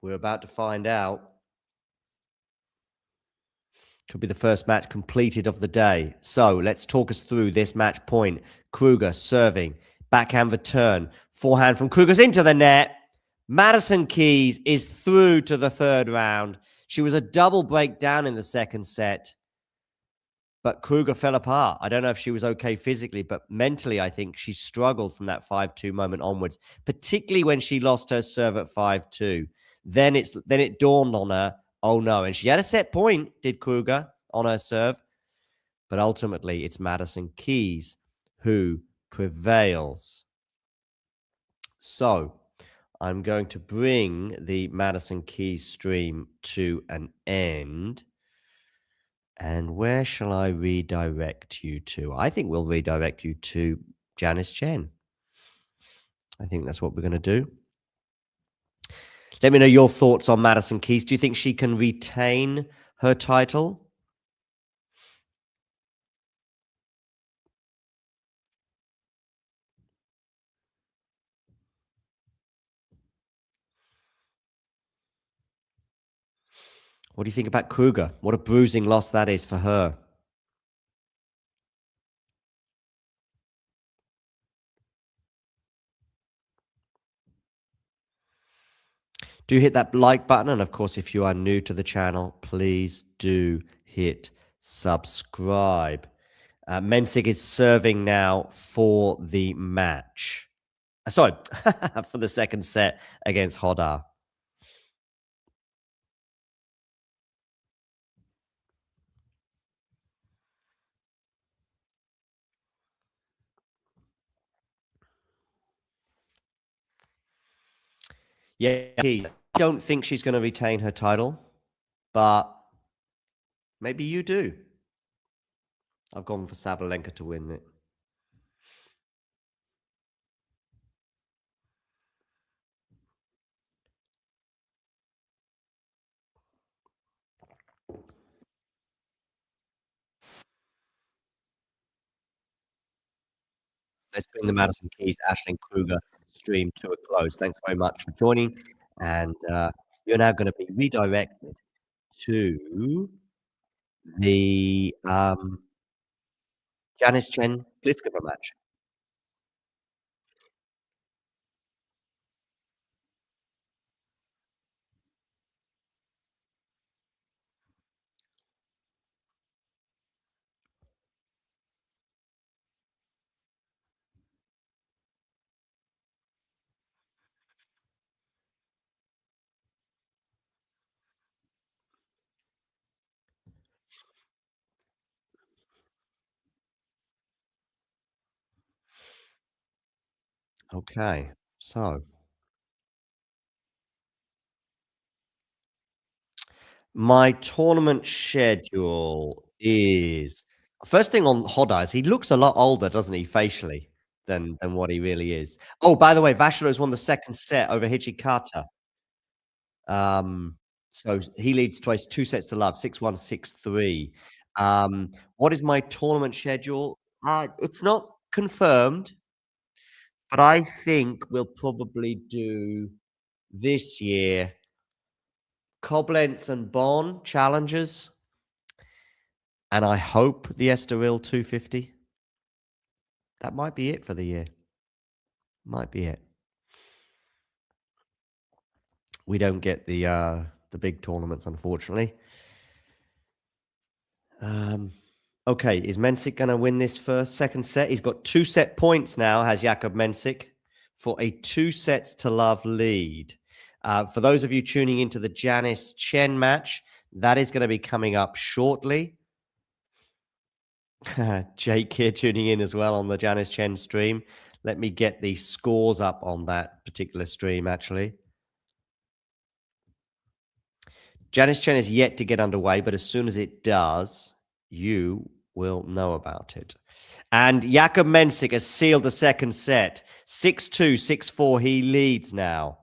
We're about to find out. Could be the first match completed of the day. So let's talk us through this match point. Kruger serving. Backhand return. Forehand from Kruger's into the net. Madison Keys is through to the third round. She was a double breakdown in the second set. But Kruger fell apart. I don't know if she was okay physically, but mentally, I think she struggled from that 5-2 moment onwards, particularly when she lost her serve at 5-2. Then it dawned on her, oh no. And she had a set point, did Kruger, on her serve. But ultimately, it's Madison Keys who prevails. So I'm going to bring the Madison Keys stream to an end. And where shall I redirect you to? I think we'll redirect you to Janice Chen. I think that's what we're going to do. Let me know your thoughts on Madison Keys. Do you think she can retain her title? What do you think about Kruger? What a bruising loss that is for her. Do hit that like button. And of course, if you are new to the channel, please do hit subscribe. Mensik is serving now for the match. Sorry, for the second set against Hodar. Yeah, I don't think she's going to retain her title, but maybe you do. I've gone for Sabalenka to win it. Let's bring the Madison Keys, Aisling Kruger stream to a close. Thanks very much for joining. And you're now going to be redirected to the Janice Chen Pliskova match. Okay, so my tournament schedule is first thing on Hodder is he looks a lot older, doesn't he, facially, than what he really is. Oh, by the way, Vashilov's won the second set over Hijikata. So he leads twice, 2 sets to love, 6-1, 6-3. What is my tournament schedule? It's not confirmed, but I think we'll probably do this year Koblenz and Bonn challenges, and I hope the Estoril 250. That might be it for the year. Might be it. We don't get the big tournaments, unfortunately. Okay, is Mensik going to win this second set? He's got 2 set points now, has Jakub Mensik, for a 2 sets to love lead. For those of you tuning into the Janice Chen match, that is going to be coming up shortly. Jake here tuning in as well on the Janice Chen stream. Let me get the scores up on that particular stream, actually. Janice Chen is yet to get underway, but as soon as it does, you will know about it. And Jakub Mensik has sealed the second set. 6-2, 6-4. He leads now.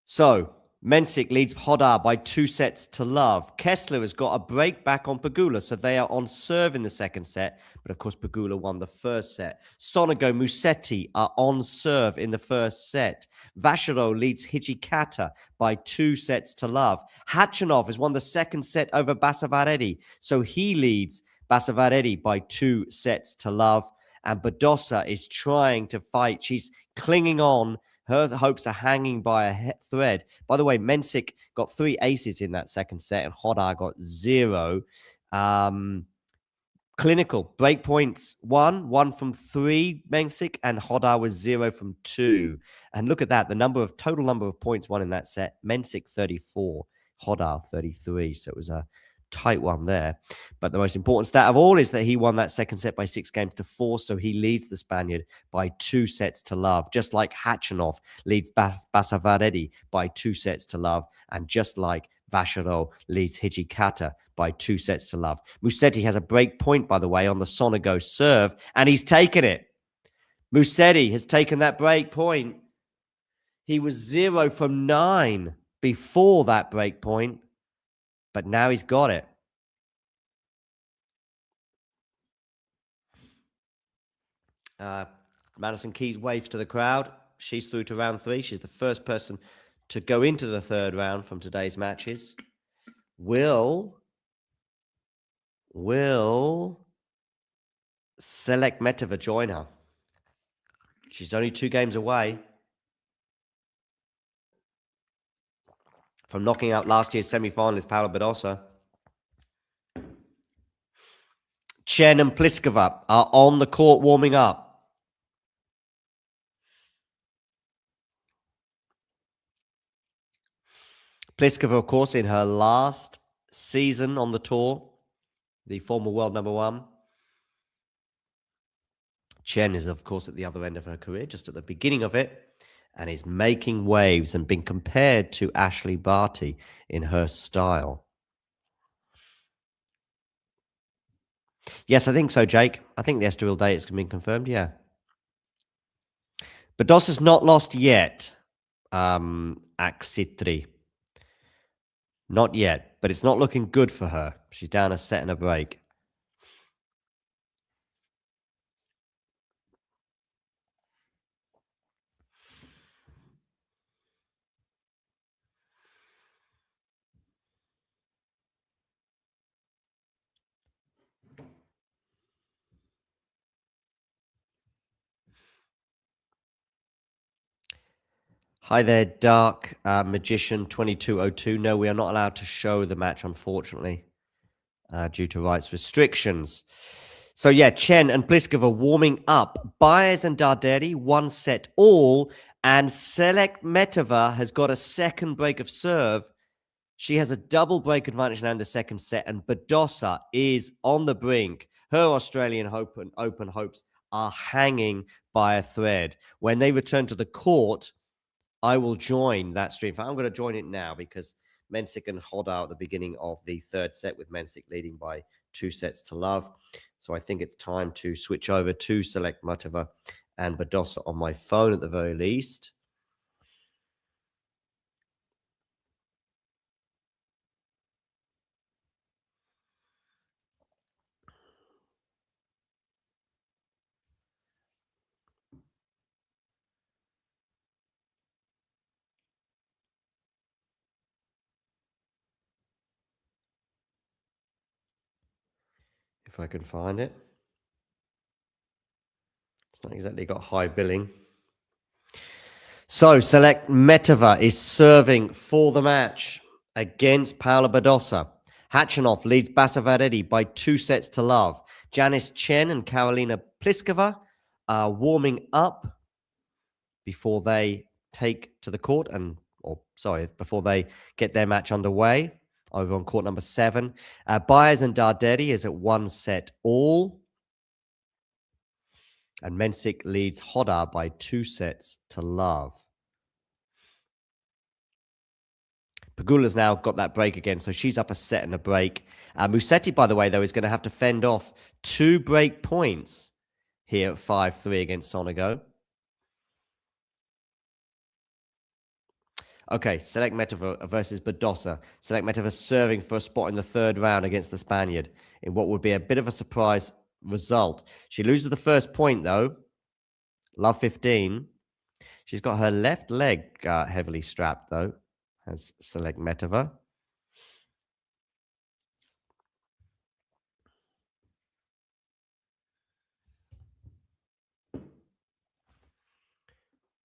So, Mensik leads Hodar by 2 sets to love. Kessler has got a break back on Pegula, so they are on serve in the second set. But of course, Pegula won the first set. Sonego, Musetti are on serve in the first set. Vashiro leads Hijikata by 2 sets to love. Hachanov has won the second set over Basavaredi, so he leads Basavaredi by 2 sets to love. And Badosa is trying to fight. She's clinging on. Her hopes are hanging by a thread. By the way, Mensik got 3 aces in that second set, and Hodar got 0. Clinical break points 1 from 3 Mensik, and Hodar was 0 from 2. And look at that, the total number of points won in that set. Mensik 34, Hodar 33. So it was a tight one there. But the most important stat of all is that he won that second set by 6 games to 4. So he leads the Spaniard by 2 sets to love, just like Hachanov leads Basavaredi by 2 sets to love, and just like Vashiro leads Hijikata by 2 sets to love. Musetti has a break point, by the way, on the Sonego serve, and he's taken it. Musetti has taken that break point. He was 0 from 9 before that break point, but now he's got it. Madison Keys waves to the crowd. She's through to round 3. She's the first person to go into the third round from today's matches. Will Selekmetova join her? She's only 2 games away from knocking out last year's semi-finalist Paula Badosa. Chen and Pliskova are on the court warming up. Pliskova, of course, in her last season on the tour, the former world number 1. Chen is, of course, at the other end of her career, just at the beginning of it, and is making waves and being compared to Ashley Barty in her style. Yes, I think so, Jake. I think the Estoril date has been confirmed, yeah. Badosa's not lost yet, Aksitri. Not yet, but it's not looking good for her. She's down a set and a break. Hi there, Dark Magician 2202. No, we are not allowed to show the match, unfortunately, due to rights restrictions. So, yeah, Chen and Pliskova warming up. Báez and Darderi, 1 set all. And Selekmetova has got a second break of serve. She has a double break advantage now in the second set. And Badosa is on the brink. Her Australian Open hopes are hanging by a thread. When they return to the court, I will join that stream. I'm going to join it now because Mensik and Hodar at the beginning of the third set, with Mensik leading by 2-0. So I think it's time to switch over to select Matova and Badosa on my phone at the very least. If I can find it. It's not exactly got high billing. So select Metova is serving for the match against Paula Badosa. Khachanov leads Basavaredi by 2-0. Janice Chen and Karolina Pliskova are warming up before they take to the court before they get their match underway over on court number 7. Báez and Darderi is at 1-all. And Mensik leads Hodar by 2-0. Pegula's now got that break again, so she's up a set and a break. Musetti, by the way, though, is going to have to fend off 2 break points here at 5-3 against Sonego. Okay, Select Metova versus Badosa. Select Metova serving for a spot in the third round against the Spaniard in what would be a bit of a surprise result. She loses the first point, though. Love 15. She's got her left leg heavily strapped, though, as Select Metova.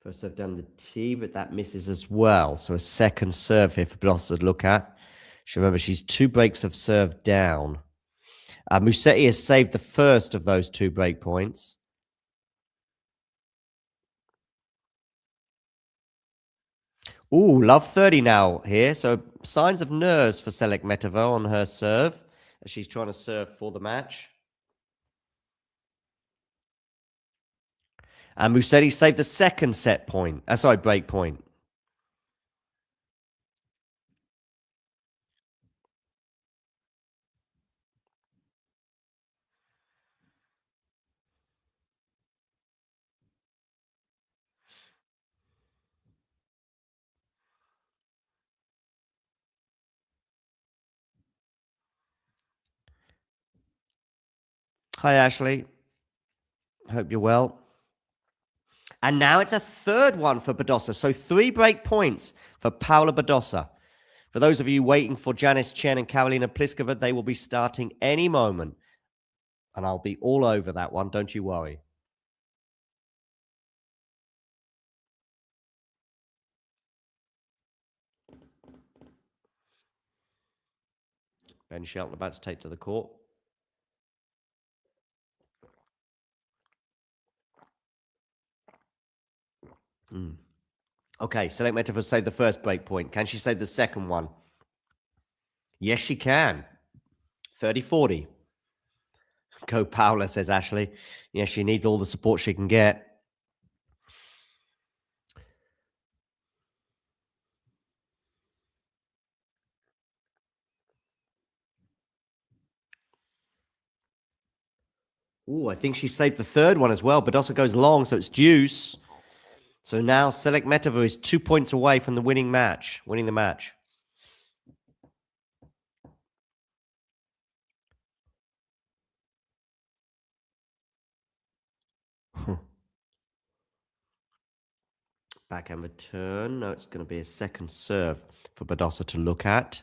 First serve down the tee, but that misses as well. So a second serve here for Badosa to look at. Remember, she's 2 breaks of serve down. Musetti has saved the first of those 2 break points. Ooh, love 30 now here. So signs of nerves for Select Metova on her serve as she's trying to serve for the match. And Musetti saved the second break point. Hi, Ashley. Hope you're well. And now it's a third one for Badosa. So 3 break points for Paula Badosa. For those of you waiting for Janice Chen and Karolina Pliskova, they will be starting any moment. And I'll be all over that one, don't you worry. Ben Shelton about to take to the court. Okay, Select Metova saved the first break point. Can she save the second one? Yes, she can. 30-40. Go Paula, says Ashley. Yes, she needs all the support she can get. Ooh, I think she saved the third one as well. Badosa goes long, so it's deuce. So now Select Metova is 2 points away from the winning the match. Backhand return. No, it's going to be a second serve for Badosa to look at.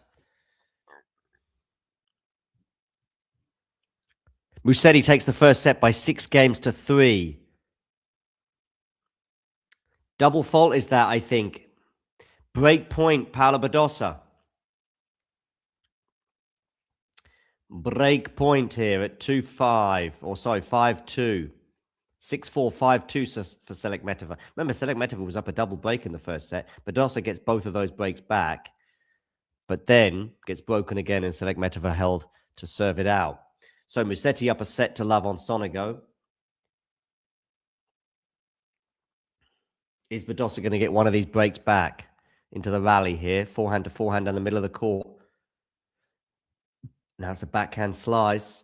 Musetti takes the first set by 6-3. Double fault is that, I think. Break point, Paula Badosa. Break point here at 5-2. 6-4, 5-2 for Select Metova. Remember, Select Metova was up a double break in the first set. Badosa gets both of those breaks back, but then gets broken again, and Select Metova held to serve it out. So Musetti up a set to love on Sonego. Is Badosa going to get one of these breaks back into the rally here? Forehand to forehand down the middle of the court. Now it's a backhand slice.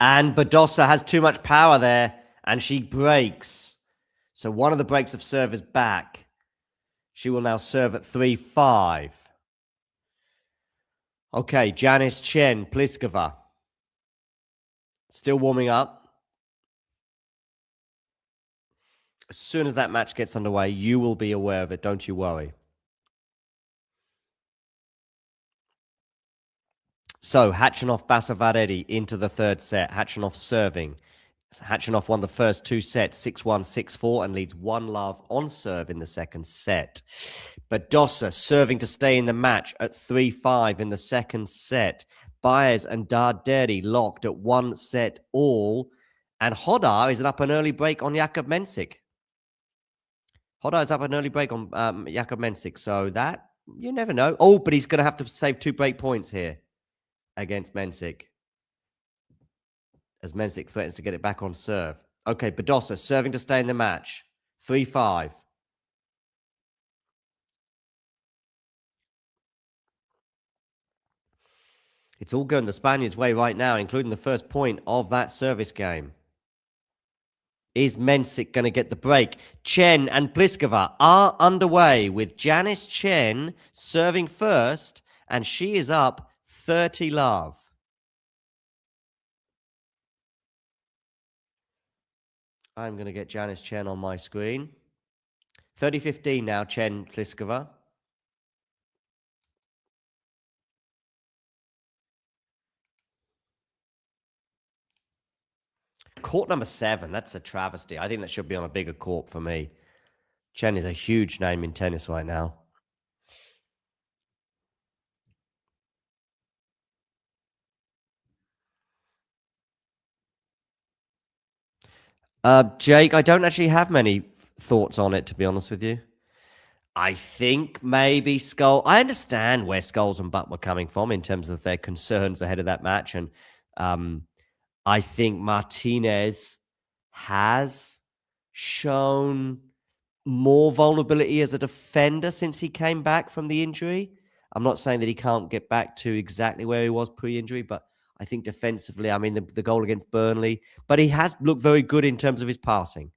And Badosa has too much power there, and she breaks. So one of the breaks of serve is back. She will now serve at 3-5. Okay, Janice Chen, Pliskova. Still warming up. As soon as that match gets underway, you will be aware of it. Don't you worry. So, Khachanov, Basavaredi into the third set. Khachanov serving. Khachanov won the first two sets, 6-1, 6-4, and leads 1-love on serve in the second set. Badosa serving to stay in the match at 3-5 in the second set. Báez and Darderi locked at 1 set all. And Hodar is up an early break on Jakub Mensik. Hodar is up an early break on Jakub Mensik. So that, you never know. Oh, but he's going to have to save 2 break points here against Mensik, as Mensik threatens to get it back on serve. Okay, Badosa serving to stay in the match. 3-5. It's all going the Spaniards' way right now, including the first point of that service game. Is Mensik going to get the break? Chen and Pliskova are underway with Janice Chen serving first, and she is up 30-love. I'm going to get Janice Chen on my screen. 30-15 now, Chen Pliskova. Court number 7, that's a travesty. I think that should be on a bigger court for me. Chen is a huge name in tennis right now. Jake, I don't actually have many thoughts on it, to be honest with you. I think maybe Skull... I understand where Skulls and Butt were coming from in terms of their concerns ahead of that match. And I think Martinez has shown more vulnerability as a defender since he came back from the injury. I'm not saying that he can't get back to exactly where he was pre-injury, but I think defensively, I mean, the goal against Burnley, but he has looked very good in terms of his passing.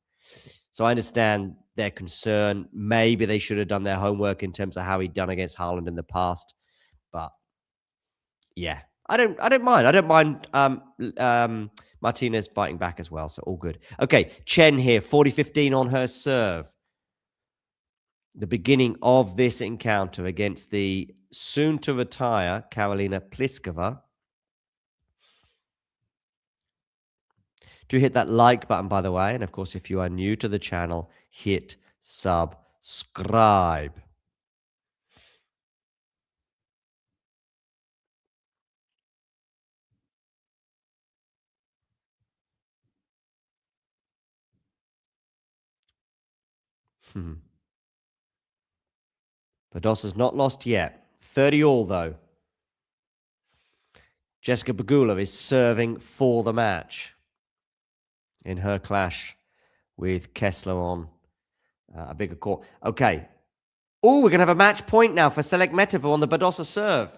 So I understand their concern. Maybe they should have done their homework in terms of how he'd done against Haaland in the past. But yeah, I don't mind. I don't mind Martinez biting back as well. So all good. Okay, Chen here, 40-15 on her serve. The beginning of this encounter against the soon-to-retire Karolina Pliskova. Do hit that like button, by the way. And of course, if you are new to the channel, hit subscribe. Badosa's not lost yet. 30 all, though. Jessica Pegula is serving for the match in her clash with Kessler on a bigger court. Okay. Oh, we're going to have a match point now for Selegmetova on the Badosa serve.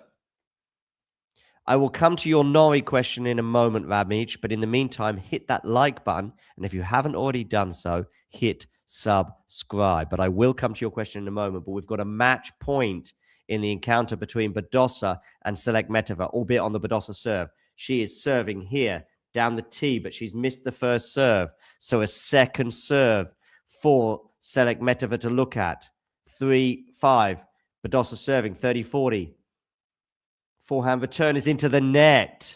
I will come to your Norrie question in a moment, Ramich, but in the meantime, hit that like button. And if you haven't already done so, hit subscribe. But I will come to your question in a moment. But we've got a match point in the encounter between Badosa and Selegmetova, albeit on the Badosa serve. She is serving here down the tee, but she's missed the first serve. So a second serve for Selegmetova to look at. 3-5. Badosa serving 30-40. Forehand return is into the net.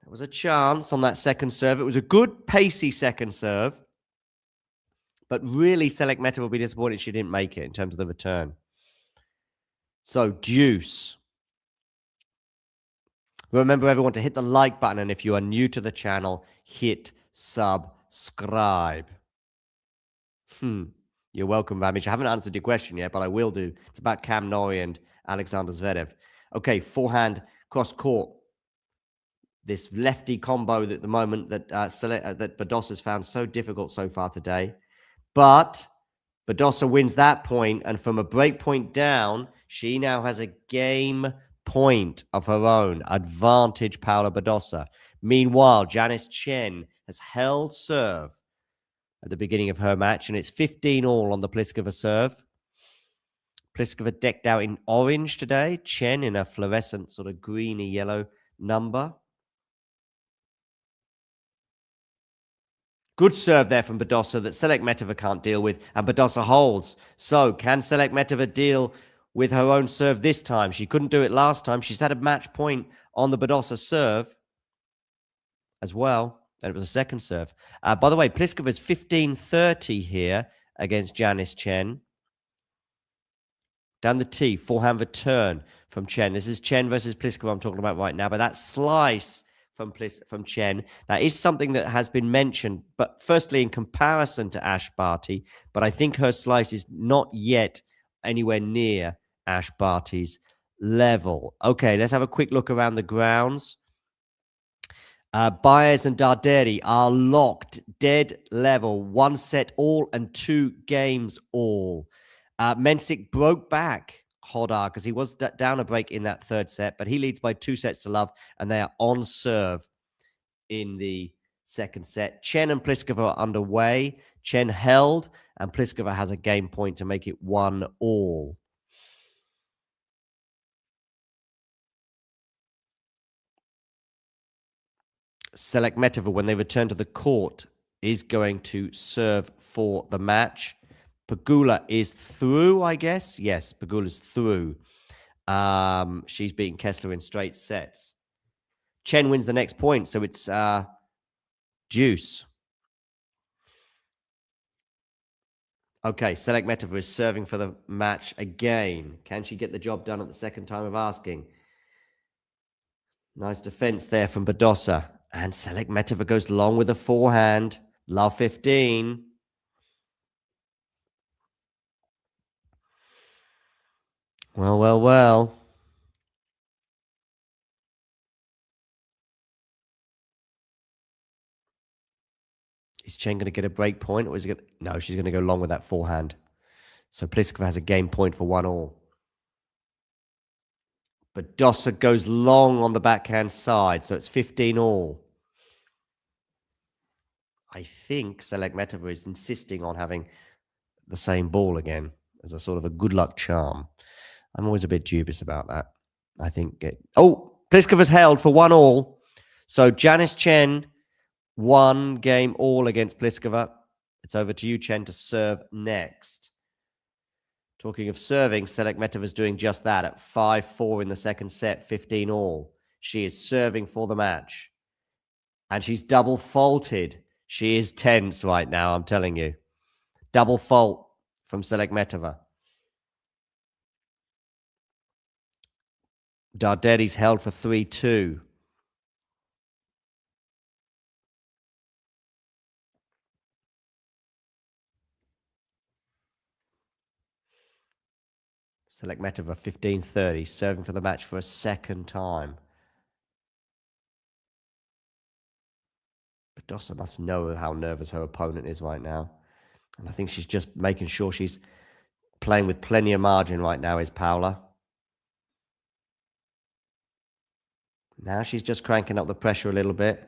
There was a chance on that second serve. It was a good, pacey second serve. But really, Selegmetova will be disappointed she didn't make it in terms of the return. So, deuce. Remember, everyone, to hit the like button. And if you are new to the channel, hit subscribe. You're welcome, Ramich. I haven't answered your question yet, but I will do. It's about Cam Norrie and Alexander Zverev. Okay, forehand cross court. this lefty combo at the moment that that Badossa's found so difficult so far today. But Badosa wins that point, and from a break point down, she now has a game point of her own. Advantage, Paula Badosa. Meanwhile, Janice Chen has held serve at the beginning of her match, and it's 15-all on the Pliskova serve. Pliskova decked out in orange today. Chen in a fluorescent sort of greeny yellow number. Good serve there from Badosa that Selekmetova can't deal with, and Badosa holds. So, can Selekmetova deal with her own serve this time? She couldn't do it last time. She's had a match point on the Badosa serve as well, and it was a second serve. By the way, Pliskova's 15-30 here against Janice Chen. Down the tee, forehand return from Chen. This is Chen versus Pliskova I'm talking about right now, but that slice from Chen, that is something that has been mentioned, but firstly in comparison to Ash Barty, but I think her slice is not yet anywhere near Ash Barty's level. Okay, let's have a quick look around the grounds. Báez and Darderi are locked, dead level, 1 set all and 2 games all. Mensik broke back Hodar because he was down a break in that third set, but he leads by 2 sets to love, and they are on serve in the second set. Chen and Pliskova are underway. Chen held, and Pliskova has a game point to make it 1-all. Selekmetova, when they return to the court, is going to serve for the match. Pegula is through, I guess. Yes, Pegula's through. She's beaten Kessler in straight sets. Chen wins the next point, so it's deuce. Okay, Selekmetova is serving for the match again. Can she get the job done at the second time of asking? Nice defense there from Badosa. And Selekmetova goes long with a forehand. Love 15. Well. Is Chen going to get a break point, or is he going to... No, she's going to go long with that forehand. So Pliskova has a game point for 1-all. Badosa goes long on the backhand side, so it's 15-all. I think Selekmetova is insisting on having the same ball again as a sort of a good luck charm. I'm always a bit dubious about that. I think... Pliskova's held for 1-all. So Janice Chen, 1 game all against Pliskova. It's over to you, Chen, to serve next. Talking of serving, Selekmetova's doing just that at 5-4 in the second set, 15-all. She is serving for the match. And she's double faulted. She is tense right now, I'm telling you. Double fault from Selekmetova. Darderi's held for 3-2. Selekmetova 15-30, serving for the match for a second time. Badosa must know how nervous her opponent is right now. And I think she's just making sure she's playing with plenty of margin right now, is Paula. Now she's just cranking up the pressure a little bit.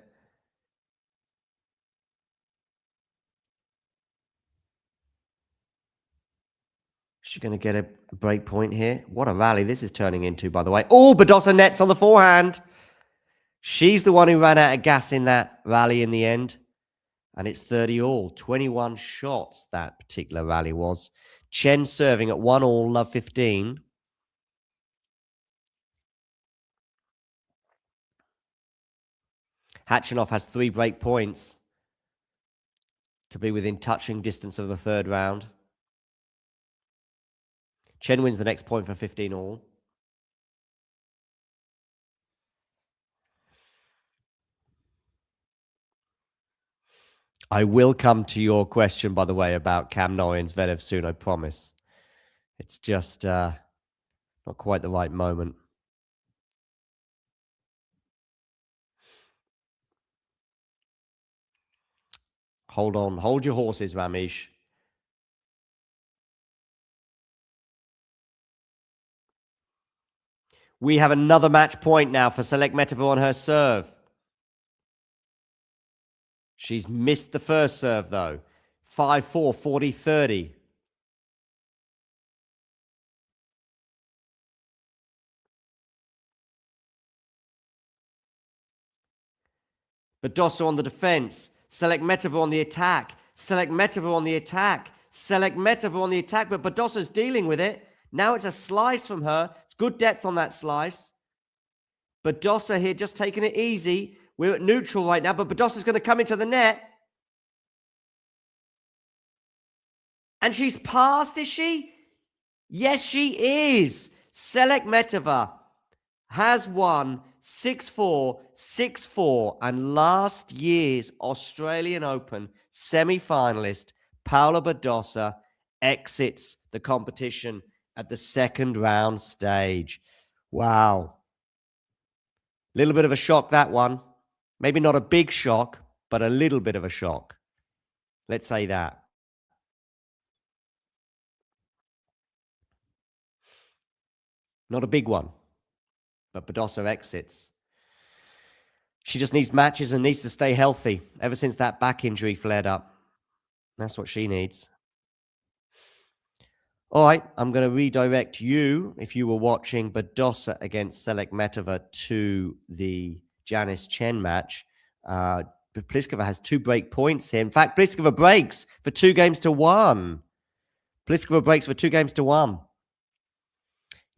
She's going to get a break point here. What a rally this is turning into, by the way. Oh, Badosa nets on the forehand. She's the one who ran out of gas in that rally in the end. And it's 30-all. 21 shots that particular rally was. Chen serving at 1-all, love 15. Khachanov has 3 break points to be within touching distance of the third round. Chen wins the next point for 15-all. I will come to your question, by the way, about Cam Norrie and Zverev soon, I promise. It's just not quite the right moment. Hold on. Hold your horses, Ramesh. We have another match point now for Seligmetova on her serve. She's missed the first serve, though. 5-4, 40-30. Badosa on the defense. Seligmetova on the attack. Seligmetova on the attack. Seligmetova on the attack, but Badosa's dealing with it. Now it's a slice from her. It's good depth on that slice. Badosa here just taking it easy. We're at neutral right now, but Badosa's going to come into the net. And she's passed, is she? Yes, she is. Seligmetova has won 6-4, 6-4, and last year's Australian Open semi-finalist Paula Badosa exits the competition at the second round stage. Wow. Little bit of a shock, that one. Maybe not a big shock, but a little bit of a shock. Let's say that. Not a big one, but Badosa exits. She just needs matches and needs to stay healthy ever since that back injury flared up. That's what she needs. All right, I'm going to redirect you, if you were watching Badosa against Seligmetova, to the Janice Chen match. Pliskova has 2 break points here. In fact, Pliskova breaks for 2-1. Pliskova breaks for 2-1.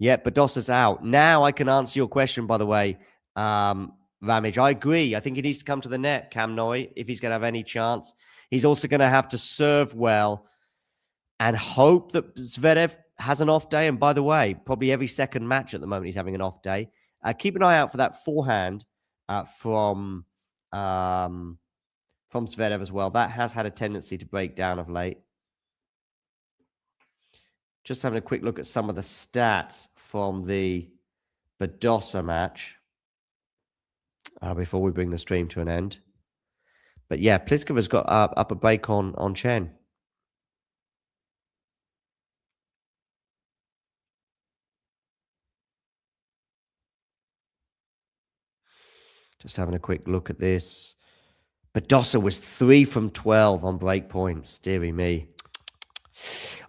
Yeah, Badosa's out. Now I can answer your question, by the way, Ramage. I agree. I think he needs to come to the net, Cam Noy, if he's going to have any chance. He's also going to have to serve well and hope that Zverev has an off day. And by the way, probably every second match at the moment he's having an off day. Keep an eye out for that forehand from Zverev as well. That has had a tendency to break down of late. Just having a quick look at some of the stats from the Badosa match before we bring the stream to an end. But yeah, Pliskova's got up a break on Chen. Just having a quick look at this. Badosa was 3 from 12 on break points. Deary me.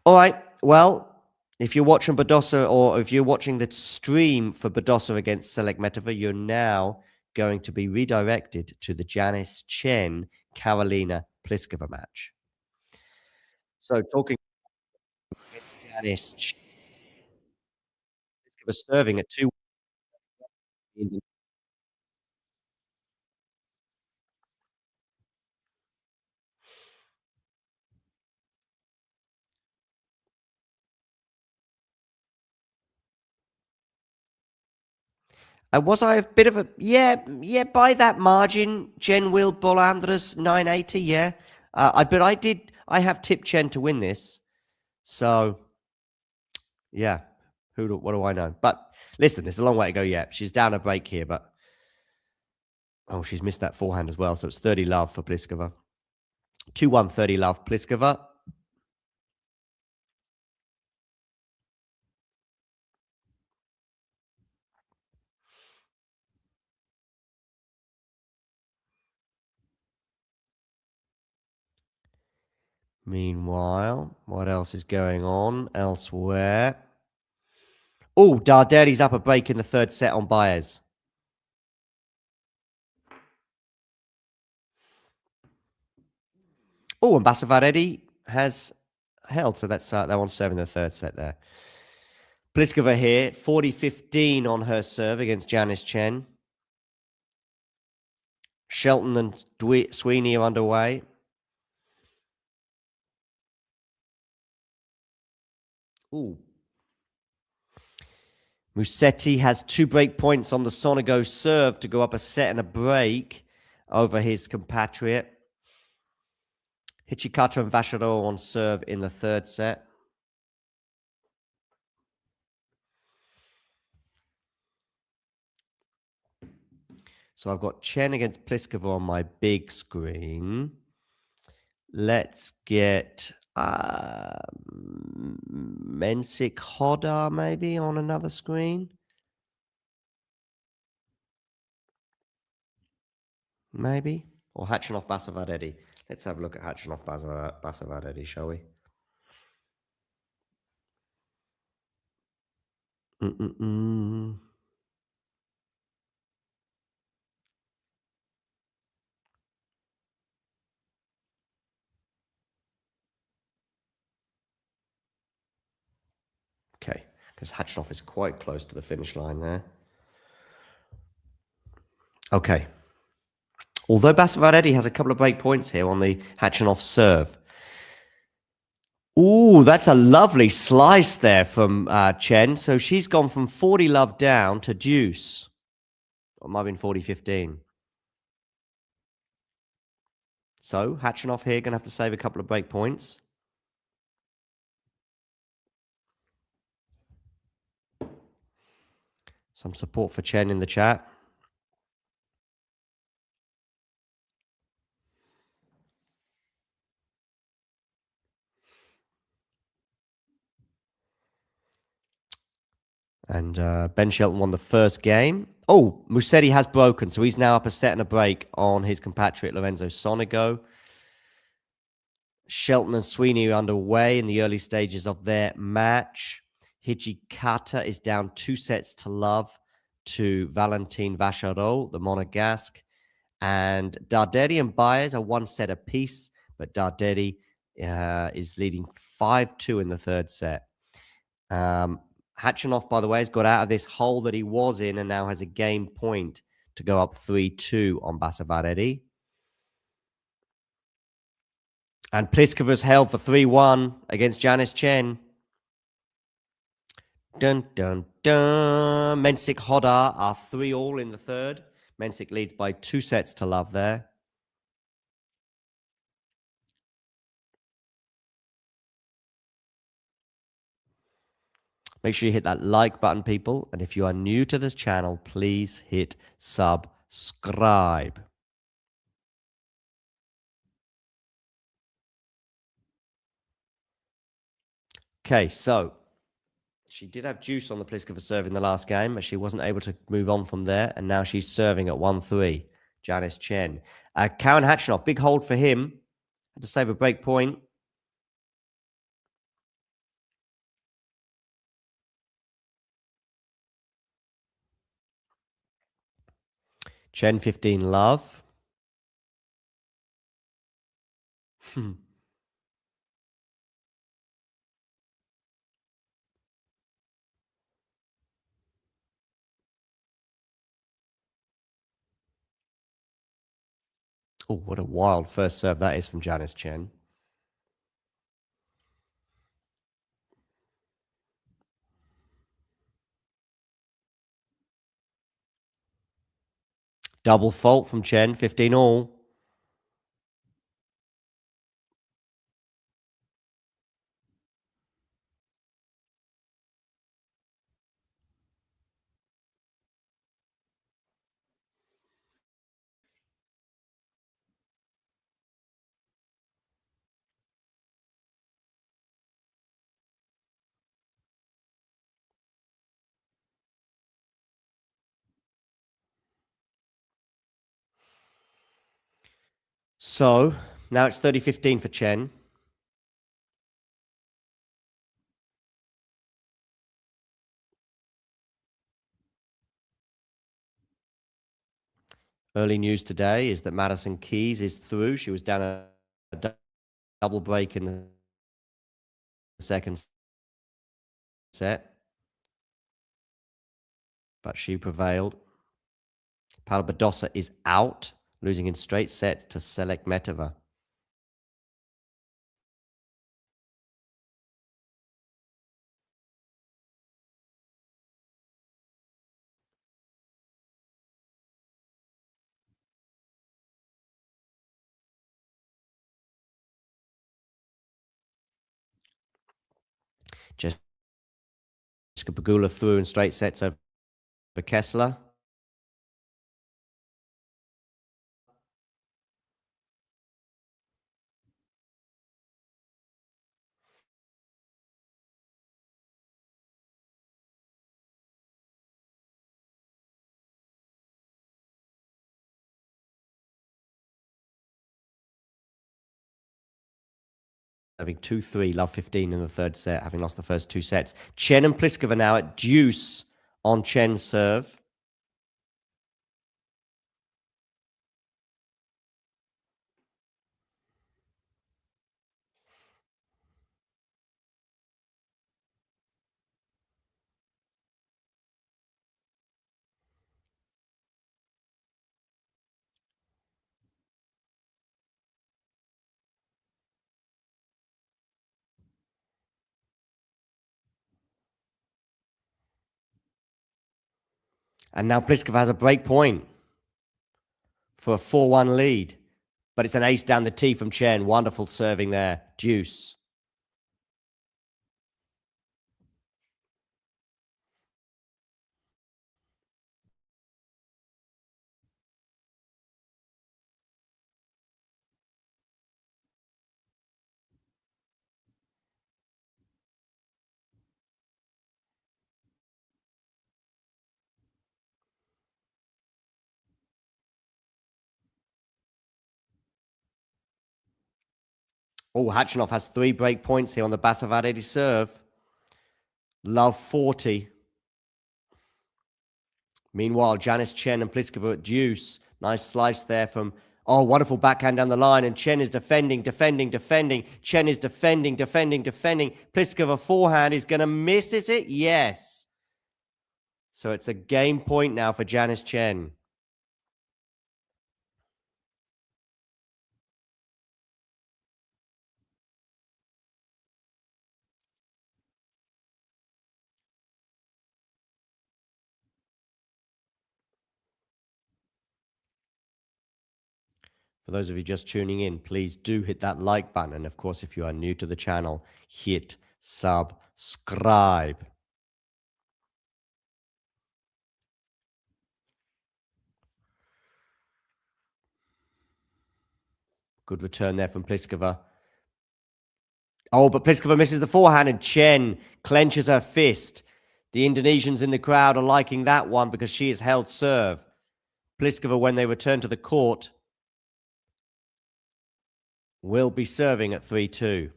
All right. Well, if you're watching Badosa, or if you're watching the stream for Badosa against Seligmetova, you're now going to be redirected to the Janice Chen Karolina Pliskova match. So talking Janice Chen, Pliskova serving at 2. Was I a bit of a... Yeah, by that margin, Jen will Bolandras 980, yeah. I have tipped Chen to win this. So, yeah, what do I know? But listen, it's a long way to go yet. She's down a break here, but... Oh, she's missed that forehand as well, so it's 30 love for Pliskova. 2-1, 30 love, Pliskova. Meanwhile, what else is going on elsewhere? Oh, Darderi's up a break in the third set on Báez. Oh, and Basavaredi has held, so that's that one's serving the third set there. Pliskova here, 40-15 on her serve against Janice Chen. Shelton and Sweeney are underway. Ooh. Musetti has 2 break points on the Sonego serve to go up a set and a break over his compatriot. Hichikata and Vacherot on serve in the third set. So I've got Chen against Pliskova on my big screen. Let's get Mensik Hodar maybe on another screen. Maybe. Or Hachanov Basavadedi. Let's have a look at Hachanov Basavadedi, shall we? Okay, because Hachanov is quite close to the finish line there. Okay. Although Basavadedi has a couple of break points here on the Hachanov serve. Ooh, that's a lovely slice there from Chen. So she's gone from 40 love down to deuce. It might have been 40-15. So Hachanov here going to have to save a couple of break points. Some support for Chen in the chat. And Ben Shelton won the first game. Oh, Musetti has broken, so he's now up a set and a break on his compatriot Lorenzo Sonigo. Shelton and Sweeney are underway in the early stages of their match. Hijikata is down 2-0 to Valentin Vachereau, the Monegasque. And Darderi and Báez are 1 set apiece, but Darderi is leading 5-2 in the third set. Hachanov, by the way, has got out of this hole that he was in and now has a game point to go up 3-2 on Basavadedi. And Pliskova's held for 3-1 against Janice Chen. Dun, dun, dun. Mensik Hodar are 3-all in the third. Mensik leads by 2-0 there. Make sure you hit that like button, people. And if you are new to this channel, please hit subscribe. Okay, so she did have juice on the Pliskova serve in the last game, but she wasn't able to move on from there. And now she's serving at 1-3. Janice Chen. Karen Hachanov, big hold for him. Had to save a break point. Chen 15 love. Oh, what a wild first serve that is from Janice Chen. Double fault from Chen, 15-all. So now it's 30-15 for Chen. Early news today is that Madison Keys is through. She was down a double break in the second set, but she prevailed. Paula Badosa is out, losing in straight sets to Selek Metova. Jessica Pegula through in straight sets over Kessler. serving 2-3, love 15 in the third set, having lost the first two sets. Chen and Pliskova now at deuce on Chen's serve. And now Pliskova has a break point for a 4-1 lead. But it's an ace down the tee from Chen. Wonderful serving there. Deuce. Oh, Khachanov has 3 break points here on the Basavaredi serve. Love 40. Meanwhile, Janice, Chen and Pliskova at deuce. Nice slice there from... Oh, wonderful backhand down the line. And Chen is defending. Chen is defending. Pliskova forehand is going to miss, is it? Yes. So it's a game point now for Janice Chen. For those of you just tuning in, please do hit that like button. And of course, if you are new to the channel, hit subscribe. Good return there from Pliskova. Oh, but Pliskova misses the forehand and Chen clenches her fist. The Indonesians in the crowd are liking that one because she has held serve. Pliskova, when they return to the court, will be serving at 3-2.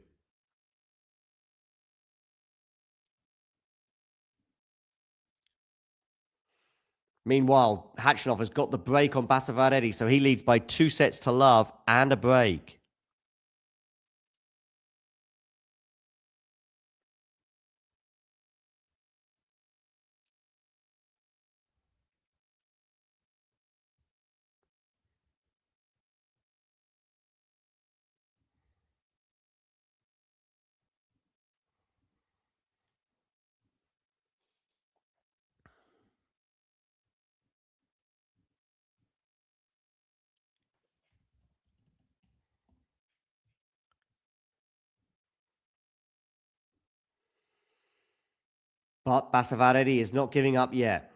Meanwhile, Khachanov has got the break on Basavaredi, so he leads by 2 sets to love and a break. But Basavaredi is not giving up yet.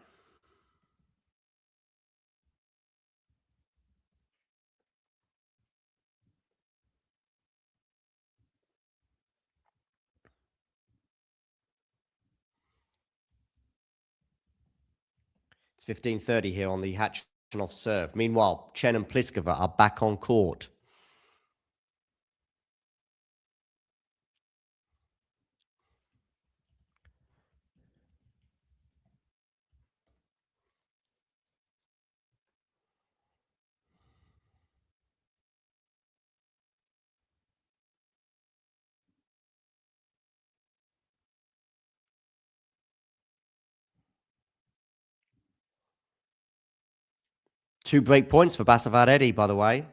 It's 15:30 here on the Khachanov serve. Meanwhile, Chen and Pliskova are back on court. Two break points for Basavaredi, by the way,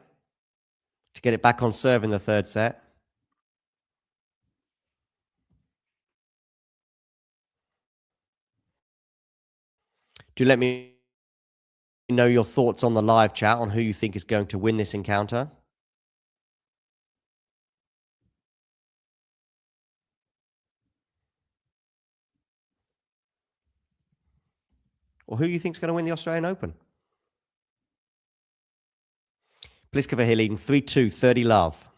to get it back on serve in the third set. Do let me know your thoughts on the live chat on who you think is going to win this encounter. Or who you think is going to win the Australian Open. Pliskova here leading 3-2, 30 love.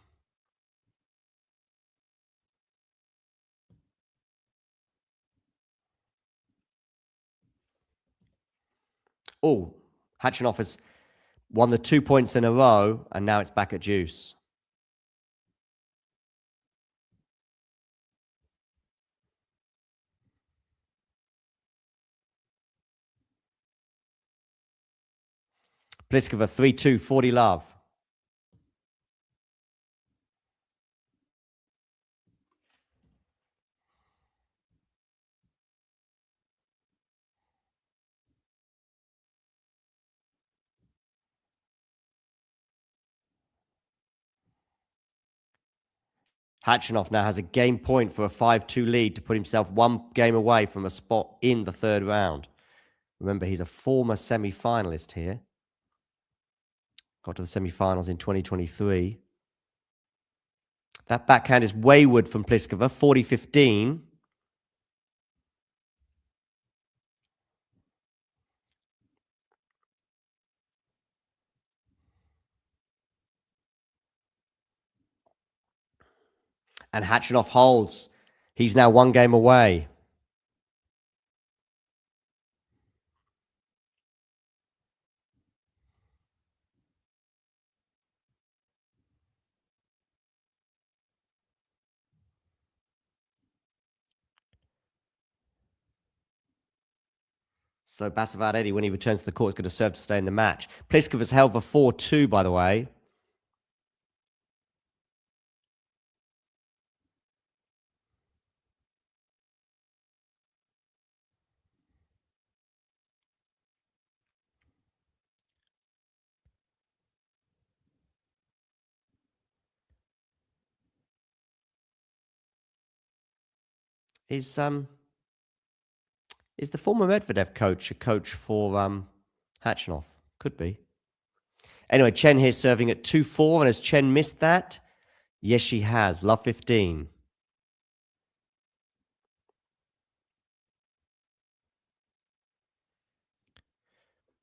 Oh, Khachanov has won the 2 points in a row, and now it's back at deuce. Pliskova 3-2, 40 love. Khachanov now has a game point for a 5-2 lead to put himself one game away from a spot in the third round. Remember, he's a former semi-finalist here. Got to the semi-finals in 2023. That backhand is wayward from Pliskova, 40-15. And Khachanov holds. He's now one game away. So Basavaredi, when he returns to the court, is going to serve to stay in the match. Pliskova's held for 4-2, by the way. Is the former Medvedev coach a coach for Khachanov? Could be. Anyway, Chen here serving at 2-4, and has Chen missed that? Yes, she has. Love 15.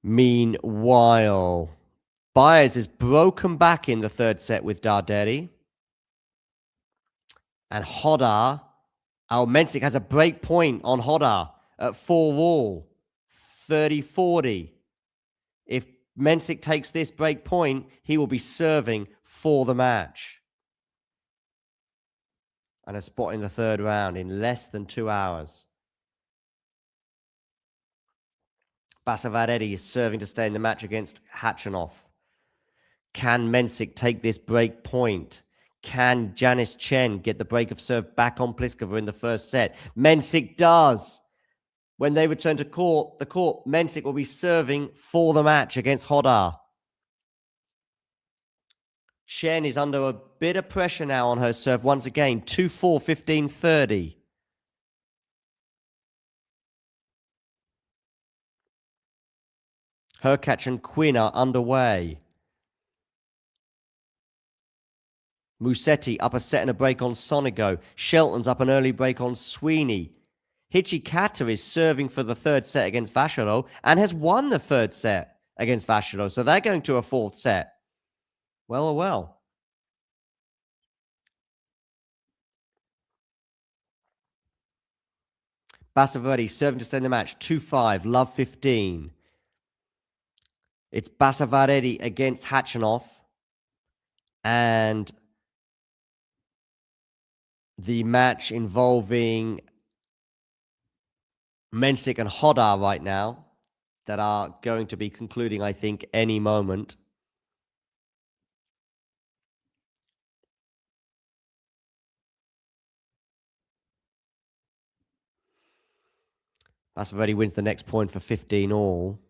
Meanwhile, Báez is broken back in the third set with Darderi. And Hodar, Mensik has a break point on Hodar at 4-all, 30-40. If Mensik takes this break point, he will be serving for the match. And a spot in the third round in less than 2 hours. Basavaredi is serving to stay in the match against Khachanov. Can Mensik take this break point? Can Janice Chen get the break of serve back on Pliskova in the first set? Mensik does. When they return to the court, Mensik will be serving for the match against Hodar. Chen is under a bit of pressure now on her serve once again. 2-4, 15-30. Hurkacz and Quinn are underway. Musetti up a set and a break on Sonigo. Shelton's up an early break on Sweeney. Hichikata is serving for the third set against Vacherot and has won the third set against Vacherot. So they're going to a fourth set. Well, oh well. Basavaredi serving to stay in the match. 2-5, love 15. It's Basavaredi against Khachanov. And the match involving Mensik and Hodar right now that are going to be concluding, I think, any moment. Basavaredi wins the next point for 15-all.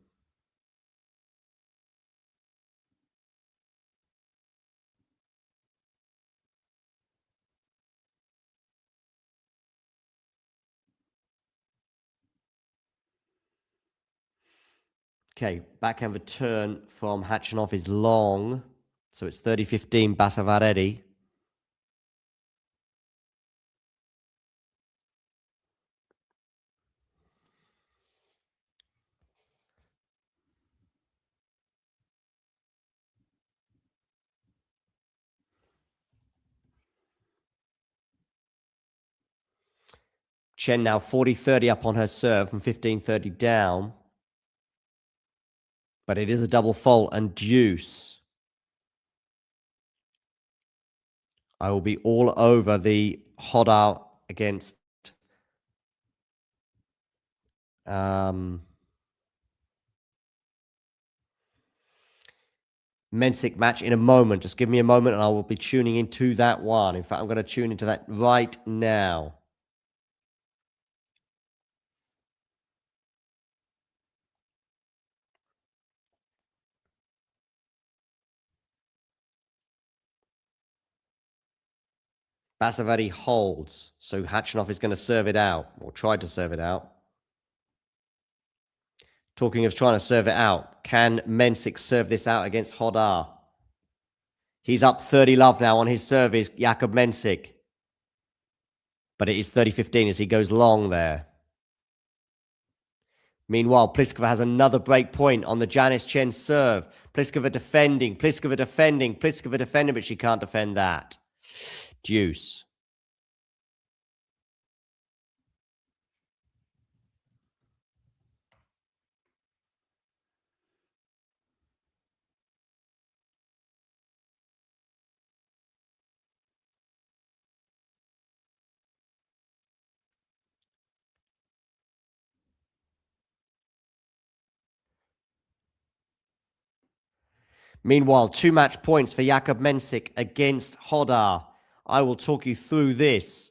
Okay, backhand return from Khachanov is long. So it's 30-15 Basavaredi. Chen now 40-30 up on her serve from 15-30 down. But it is a double fault and deuce. I will be all over the Hodar against Mensik match in a moment. Just give me a moment and I will be tuning into that one. In fact, I'm going to tune into that right now. Basavari holds, so Khachanov is going to serve it out, or try to serve it out. Talking of trying to serve it out, can Mensik serve this out against Hodar? He's up 30 love now on his service, Jakub Mensik. But it is 30-15 as he goes long there. Meanwhile, Pliskova has another break point on the Janice Chen serve. Pliskova defending, Pliskova defending, Pliskova defending, but she can't defend that. Deuce. Meanwhile, 2 match points for Jakub Mensik against Hodar. I will talk you through this.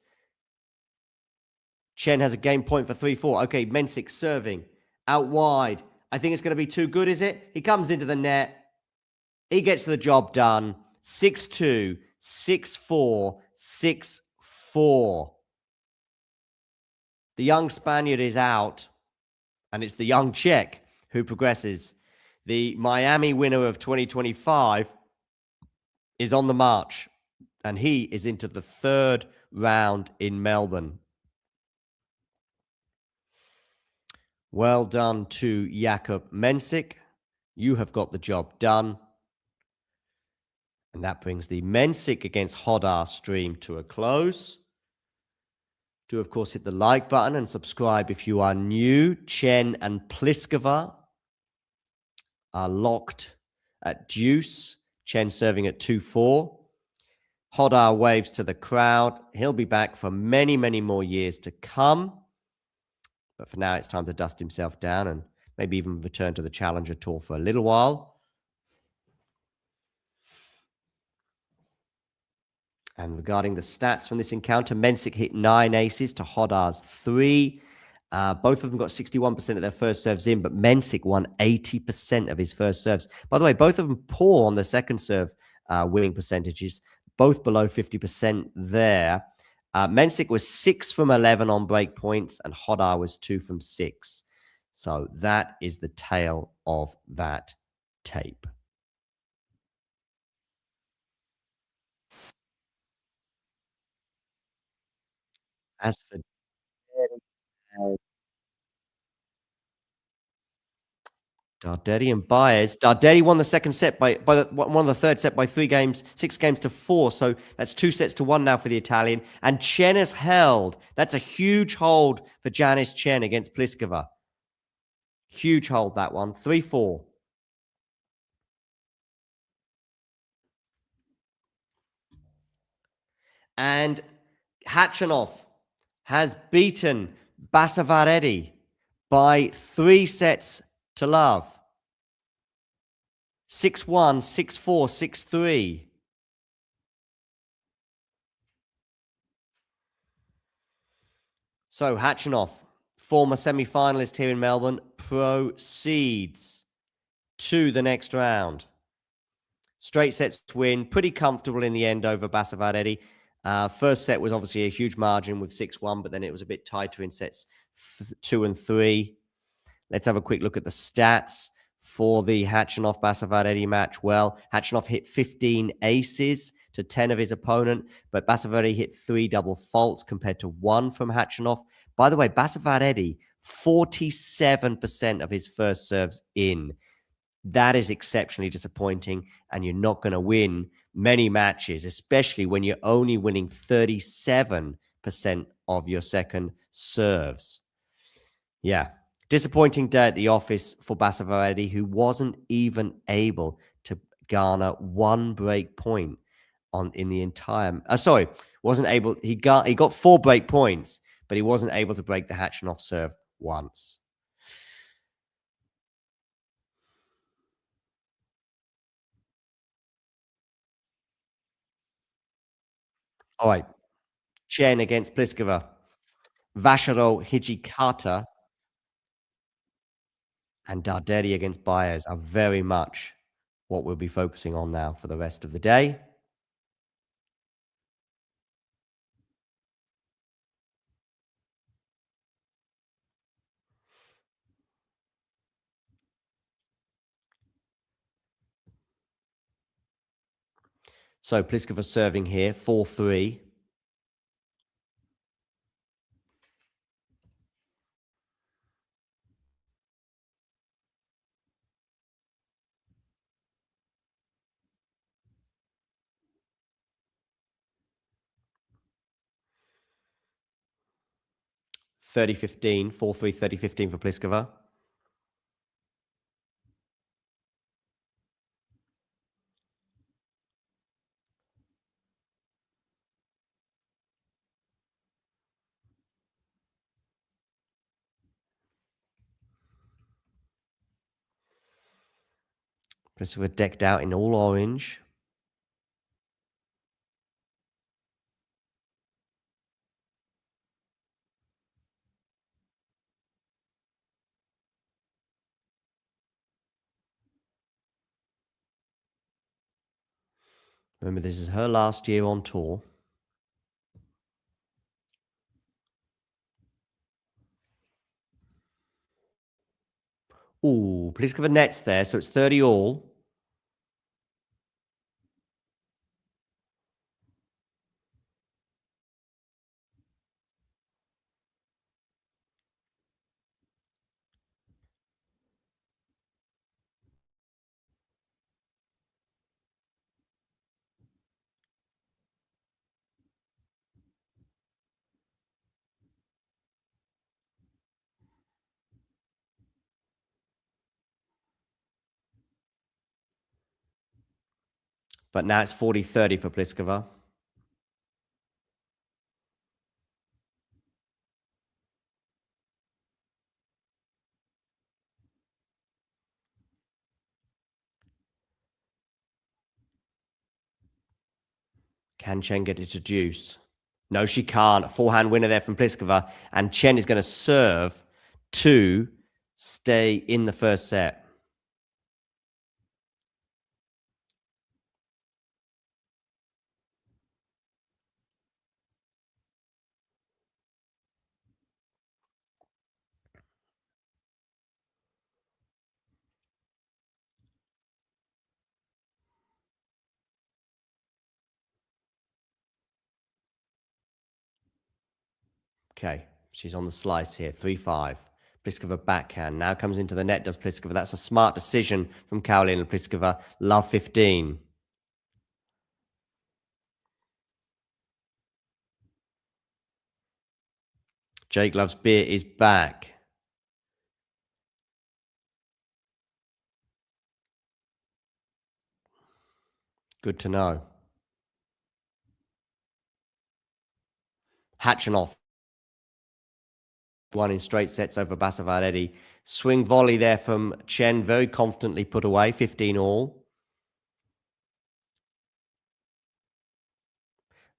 Chen has a game point for 3-4. Okay, Mensik serving. Out wide. I think it's going to be too good, is it? He comes into the net. He gets the job done. 6-2, 6-4, 6-4. The young Spaniard is out. And it's the young Czech who progresses. The Miami winner of 2025 is on the march. And he is into the 3rd round in Melbourne. Well done to Jakub Mensik. You have got the job done. And that brings the Mensik against Hodar stream to a close. Do, of course, hit the like button and subscribe if you are new. Chen and Pliskova are locked at deuce. Chen serving at 2-4. Hodar waves to the crowd. He'll be back for many, many more years to come. But for now, it's time to dust himself down and maybe even return to the Challenger Tour for a little while. And regarding the stats from this encounter, Mensik hit 9 aces to Hodar's 3. Both of them got 61% of their first serves in, but Mensik won 80% of his first serves. By the way, both of them poor on the second serve winning percentages, both below 50% there. Mensik was 6 from 11 on break points, and Hodar was 2 from 6. So that is the tale of that tape. As for Darderi and Báez, Darderi won the second set won the third set by 6 games to 4. So that's 2 sets to 1 now for the Italian. And Chen has held. That's a huge hold for Janice Chen against Pliskova. Huge hold, that one. 3-4. And Khachanov has beaten Basavaredi by 3 sets to love. 6-1, 6-4, 6-3. So Khachanov, former semi-finalist here in Melbourne, proceeds to the next round. Straight sets win, pretty comfortable in the end over Basavaredi. First set was obviously a huge margin with 6-1, but then it was a bit tighter in sets 2 and 3. Let's have a quick look at the stats for the Khachanov-Basavaredi match. Well, Khachanov hit 15 aces to 10 of his opponent, but Basavaredi hit 3 double faults compared to 1 from Khachanov. By the way, Basavaredi, 47% of his first serves in. That is exceptionally disappointing, and you're not going to win many matches, especially when you're only winning 37% of your second serves. Yeah. Disappointing day at the office for Basavaredi, who wasn't even able to garner 1 break point in the entire. Wasn't able. He got 4 break points, but he wasn't able to break the Khachanov serve once. All right. Chen against Pliskova. Vachereau, Hijikata, and Darderi against Báez are very much what we'll be focusing on now for the rest of the day. So Pliskova serving here, 4-3. (30-15), 4-3, 30-15 for Pliskova. Pliskova decked out in all orange. Remember, this is her last year on tour. Ooh, Pliskova nets there, so it's 30 all. But now it's 40-30 for Pliskova. Can Chen get it to deuce? No, she can't. A forehand winner there from Pliskova. And Chen is going to serve to stay in the first set. Okay, she's on the slice here, 3-5. Pliskova backhand. Now comes into the net, does Pliskova. That's a smart decision from Karolina Pliskova. Love 15. Jake Loves Beer is back. Good to know. Khachanov won in straight sets over Basavaredi. Swing volley there from Chen, very confidently put away, 15 all.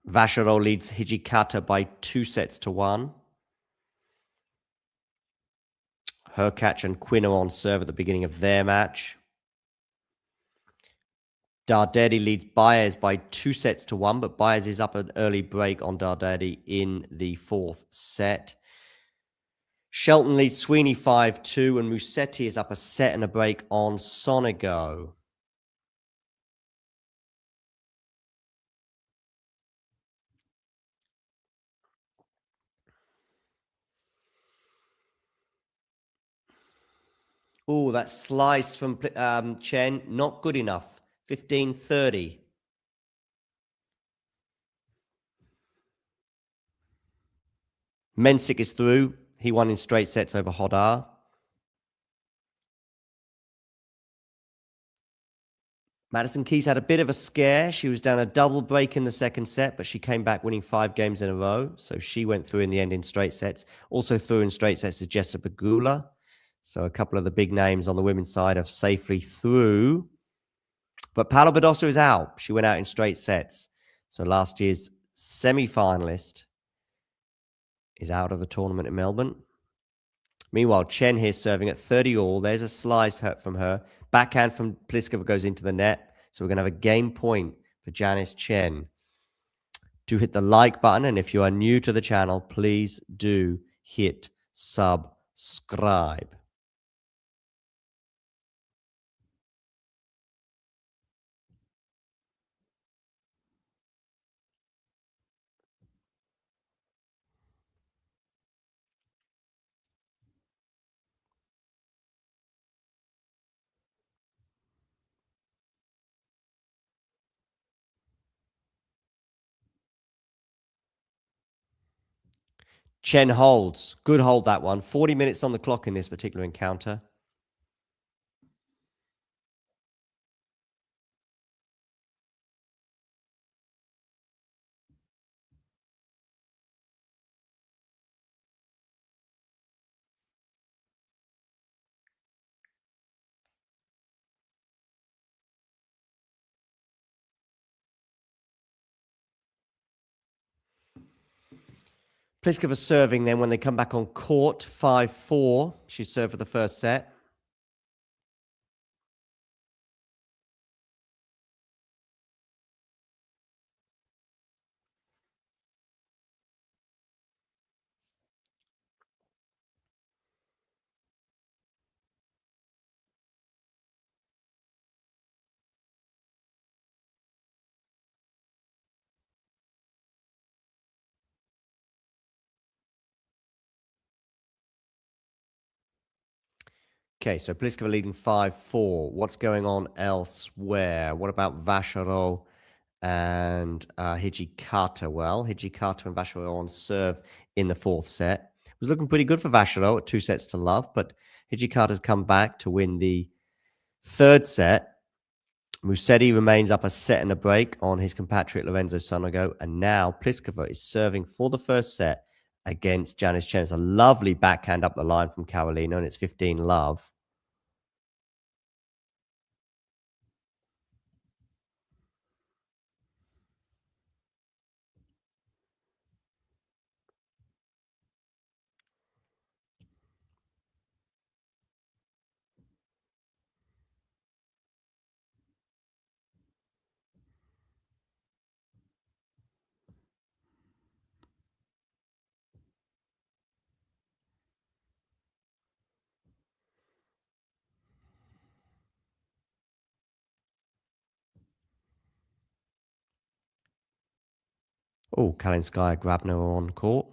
Vachereau leads Hijikata by 2-1. Hurkacz and Quinn are on serve at the beginning of their match. Darderi leads Báez by 2-1, but Báez is up an early break on Darderi in the fourth set. Shelton leads Sweeney 5-2, and Musetti is up a set and a break on Sonego. Oh, that slice from Chen, not good enough. 15-30. Mensik is through. He won in straight sets over Hodar. Madison Keys had a bit of a scare. She was down a double break in the second set, but she came back winning 5 games in a row. So she went through in the end in straight sets. Also through in straight sets is Jessica Pegula. So a couple of the big names on the women's side are safely through. But Paola Badosa is out. She went out in straight sets. So last year's semi-finalist, is out of the tournament in Melbourne. Meanwhile, Chen here serving at 30 all. There's a slice from her. Backhand from Pliskova goes into the net. So we're going to have a game point for Janice Chen. Do hit the like button. And if you are new to the channel, please do hit subscribe. Chen holds. Good hold, that one. 40 minutes on the clock in this particular encounter. Pliskova serving then when they come back on court, 5-4. She served for the first set. Okay, so Pliskova leading 5-4. What's going on elsewhere? What about Vacherot and Hijikata? Well, Hijikata and Vacherot on serve in the fourth set. It was looking pretty good for Vacherot at 2-0, but Hijikata's come back to win the third set. Musetti remains up a set and a break on his compatriot Lorenzo Sonego, and now Pliskova is serving for the first set against Janice Chen. It's a lovely backhand up the line from Carolina, and it's 15-love. Oh, Kalinskaya Grabner on court.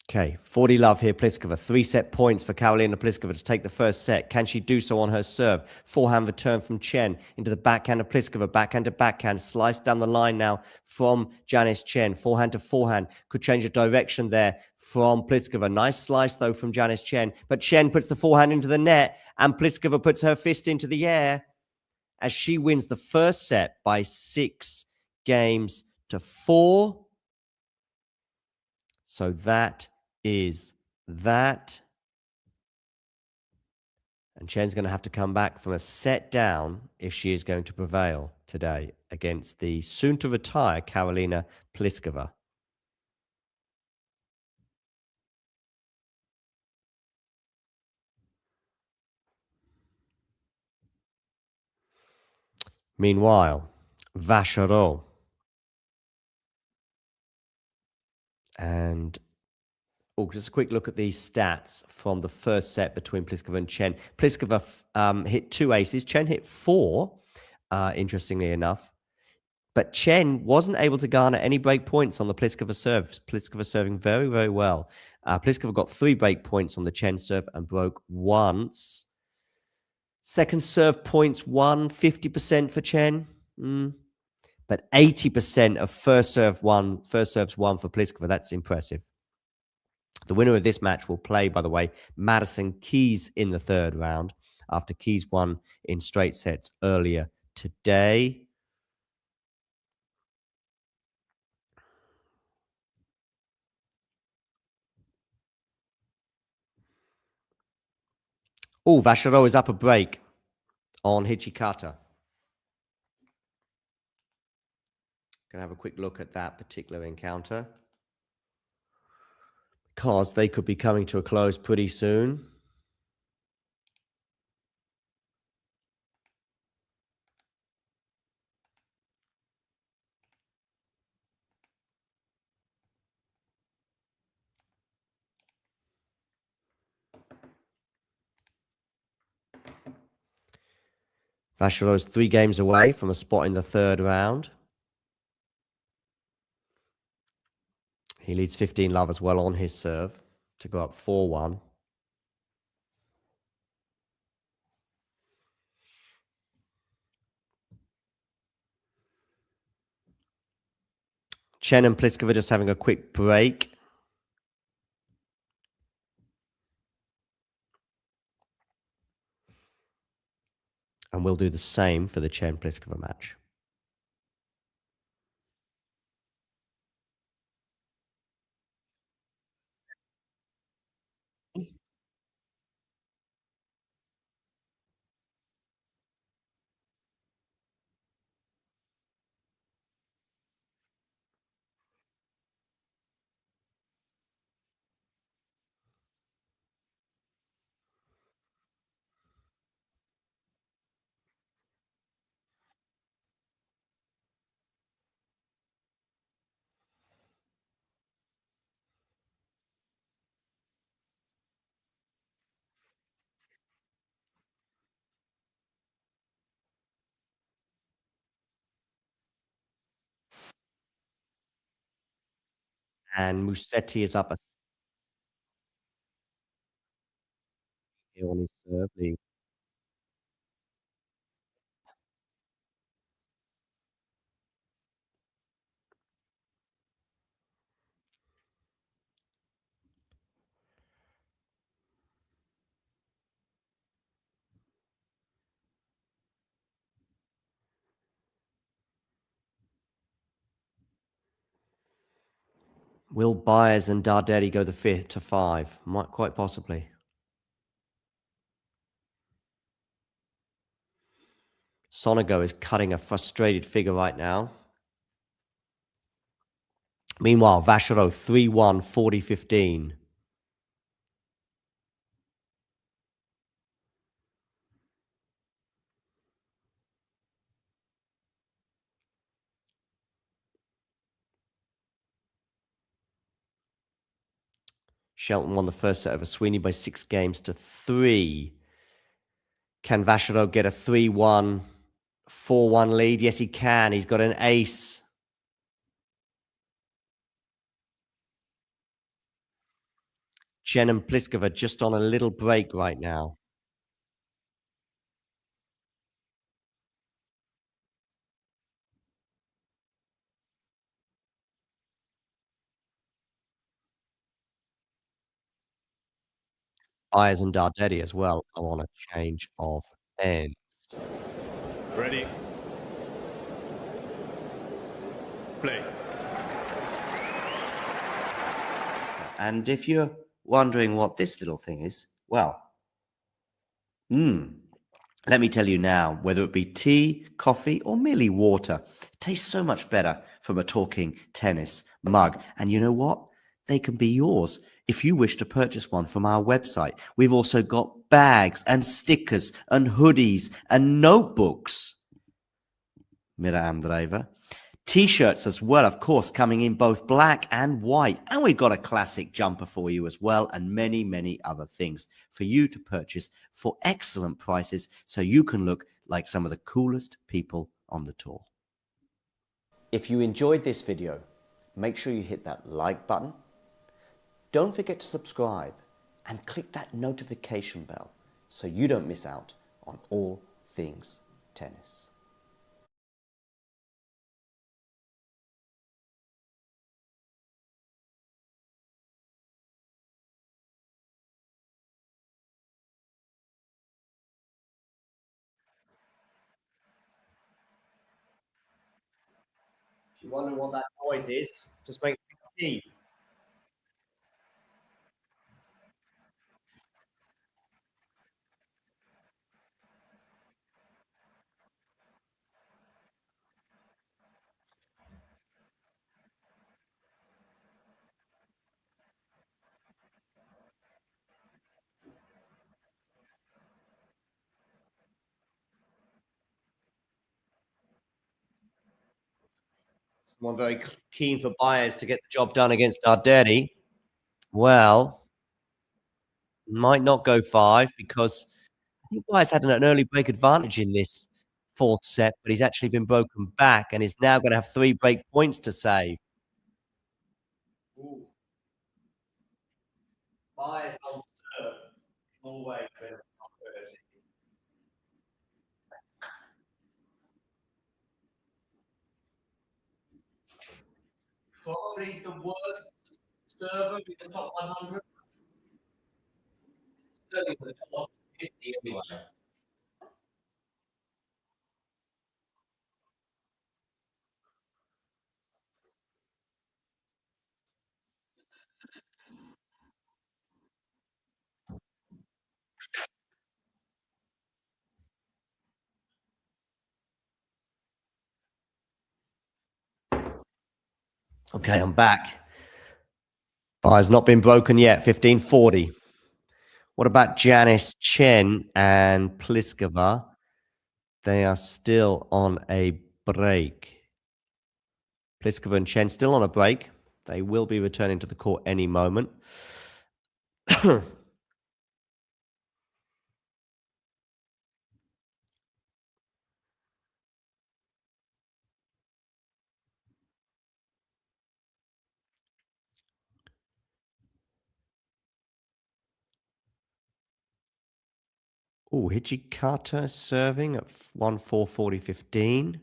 Okay, 40-love here, Pliskova. 3-set points for Karolina Pliskova to take the first set. Can she do so on her serve? Forehand return from Chen into the backhand of Pliskova. Backhand to backhand. Slice down the line now from Janice Chen. Forehand to forehand. Could change the direction there from Pliskova. Nice slice, though, from Janice Chen. But Chen puts the forehand into the net, and Pliskova puts her fist into the air as she wins the first set by 6-4. So that is that. And Chen's going to have to come back from a set down if she is going to prevail today against the soon-to-retire Karolina Pliskova. Meanwhile, Vacherot and just a quick look at these stats from the first set between Pliskova and Chen. Pliskova hit 2 aces. Chen hit 4, interestingly enough. But Chen wasn't able to garner any break points on the Pliskova serve. Pliskova serving very, very well. Pliskova got 3 break points on the Chen serve and broke once. Second serve points won, 50% for Chen. But 80% of first serves won for Pliskova. That's impressive. The winner of this match will play, by the way, Madison Keys in the third round after Keys won in straight sets earlier today. Oh, Vachereau is up a break on Hichikata. Going to have a quick look at that particular encounter, because they could be coming to a close pretty soon. Vachereau's 3 games away from a spot in the third round. He leads 15-love as well on his serve to go up 4-1. Chen and Pliskova just having a quick break. And we'll do the same for the Chen-Pliskova match. And Musetti is up a on his serve. Will Báez and Darderi go the 5th to 5? Might quite possibly. Sonego is cutting a frustrated figure right now. Meanwhile, Vachereau 3-1, 40-15. Shelton won the first set over Sweeney by 6 games to 3. Can Vachereau get a 3-1, 4-1 lead? Yes, he can. He's got an ace. Chen and Pliskova just on a little break right now. Báez and Darderi as well are on a change of ends. Ready. Play. And if you're wondering what this little thing is, well, let me tell you now, whether it be tea, coffee, or merely water, it tastes so much better from a talking tennis mug. And you know what? They can be yours if you wish to purchase one from our website. We've also got bags and stickers and hoodies and notebooks. Mira Andreeva. T-shirts as well, of course, coming in both black and white. And we've got a classic jumper for you as well, and many, many other things for you to purchase for excellent prices so you can look like some of the coolest people on the tour. If you enjoyed this video, make sure you hit that like button. Don't forget to subscribe and click that notification bell so you don't miss out on all things tennis. If you're wondering what that noise is, just make tea. Someone very keen for Báez to get the job done against Darderi. Well, might not go 5 because I think Báez had an early break advantage in this fourth set, but he's actually been broken back and is now going to have 3 break points to save. Ooh. Báez on serve. Always been a possibility. Probably the worst server in the top 100. Certainly the top 50 anyway. Okay, I'm back. Báez not been broken yet, 15-40. What about Janice Chen and Pliskova? They are still on a break. Pliskova and Chen still on a break. They will be returning to the court any moment. Oh, Hijikata serving at 1-4, 40-15.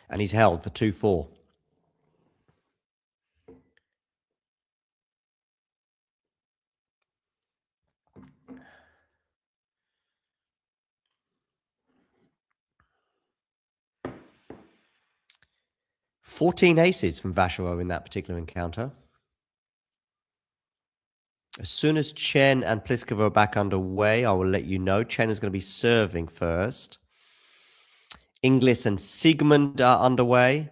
And he's held for 2-4. $14 aces from Vacherov in that particular encounter. As soon as Chen and Pliskova are back underway, I will let you know. Chen is going to be serving first. Inglis and Sigmund are underway.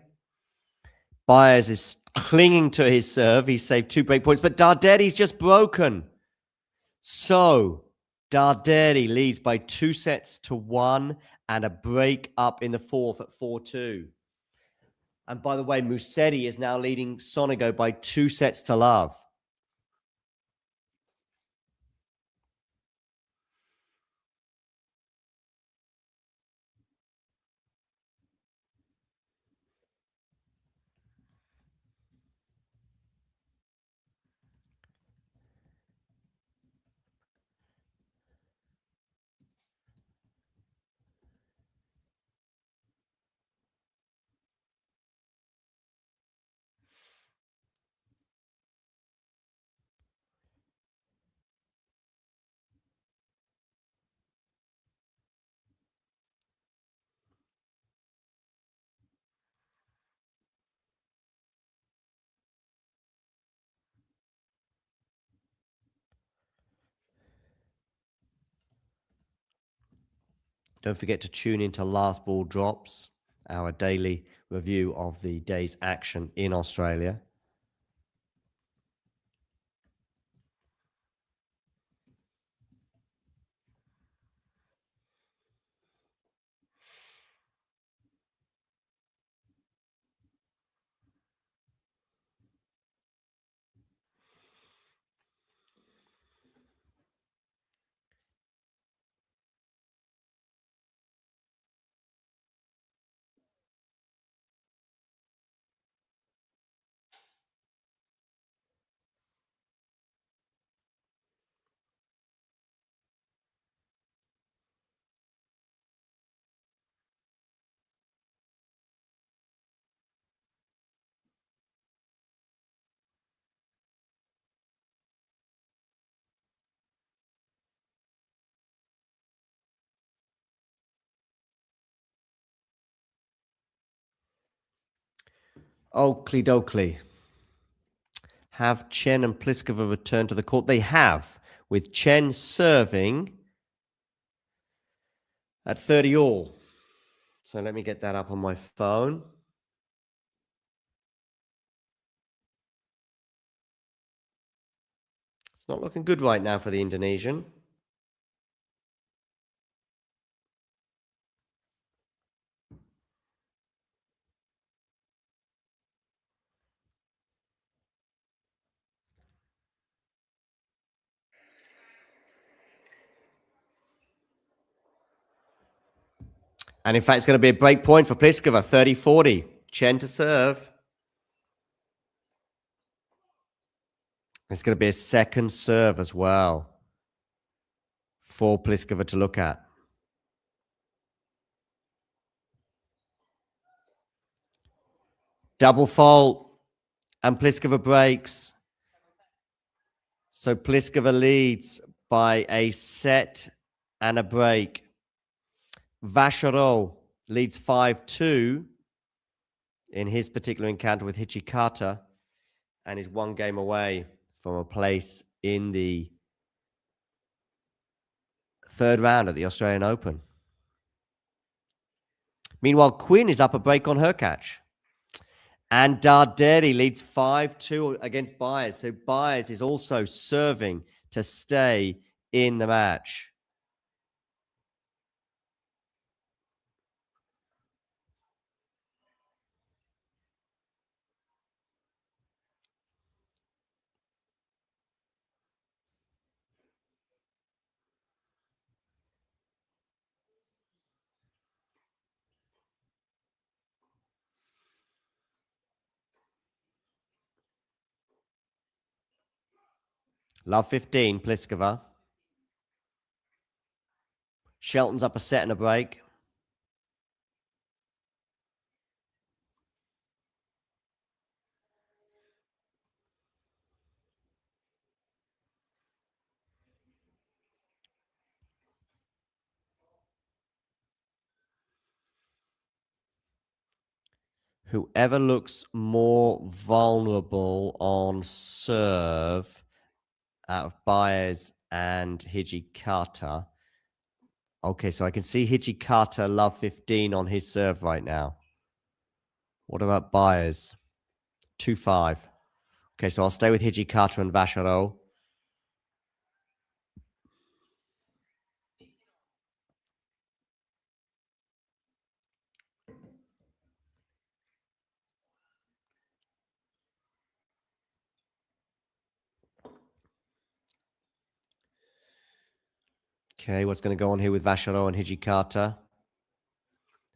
Báez is clinging to his serve. He saved 2 break points, but Darderi's just broken. So Darderi leads by 2-1 and a break up in the fourth at 4-2. And by the way, Musetti is now leading Sonego by 2-0. Don't forget to tune into Last Ball Drops, our daily review of the day's action in Australia. Oakley dokley. Have Chen and Pliskova return to the court? They have, with Chen serving at 30 all. So let me get that up on my phone. It's not looking good right now for the Indonesian. And in fact, it's going to be a break point for Pliskova, 30-40. Chen to serve. It's going to be a second serve as well for Pliskova to look at. Double fault, and Pliskova breaks. So Pliskova leads by a set and a break. Vacherot leads 5-2 in his particular encounter with Hijikata and is one game away from a place in the third round at the Australian Open. Meanwhile, Quinn is up a break on her catch. And Darderi leads 5-2 against Báez. So Báez is also serving to stay in the match. Love 15, Pliskova. Shelton's up a set and a break. Whoever looks more vulnerable on serve out of Báez and Hijikata. Okay, so I can see Hijikata love 15 on his serve right now. What about Báez? 2-5. Okay, so I'll stay with Hijikata and Vacherot. Okay, what's going to go on here with Vacherot and Hijikata?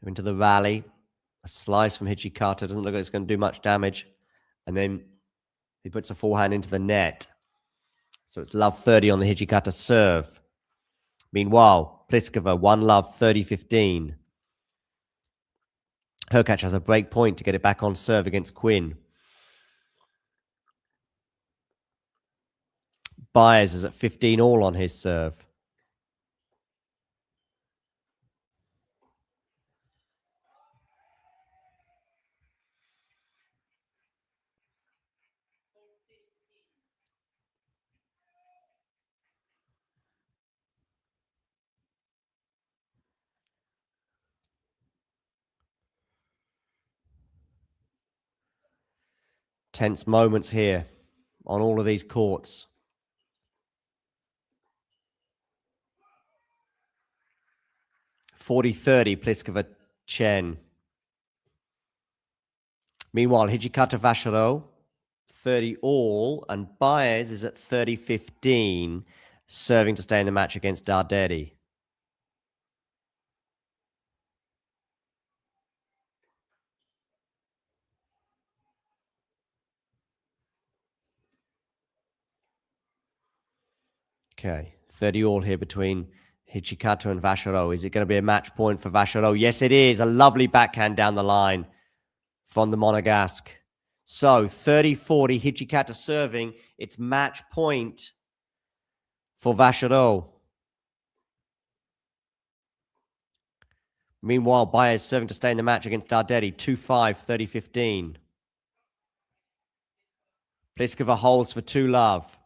Into the rally. A slice from Hijikata. Doesn't look like it's going to do much damage. And then he puts a forehand into the net. So it's love 30 on the Hijikata serve. Meanwhile, Pliskova, 1 love, 30-15. Hurkacz has a break point to get it back on serve against Quinn. Báez is at 15 all on his serve. Tense moments here on all of these courts. (40-30) Pliskova Chen. Meanwhile, Hijikata Vacherot, 30 all, and Báez is at 30-15, serving to stay in the match against Darderi. Okay, 30 all here between Hijikata and Vacherot. Is it going to be a match point for Vacherot? Yes, it is. A lovely backhand down the line from the Monegasque. So 30-40, Hijikata serving. It's match point for Vacherot. Meanwhile, Báez serving to stay in the match against Darderi. 2-5, 30-15. Pliskova holds for 2-love.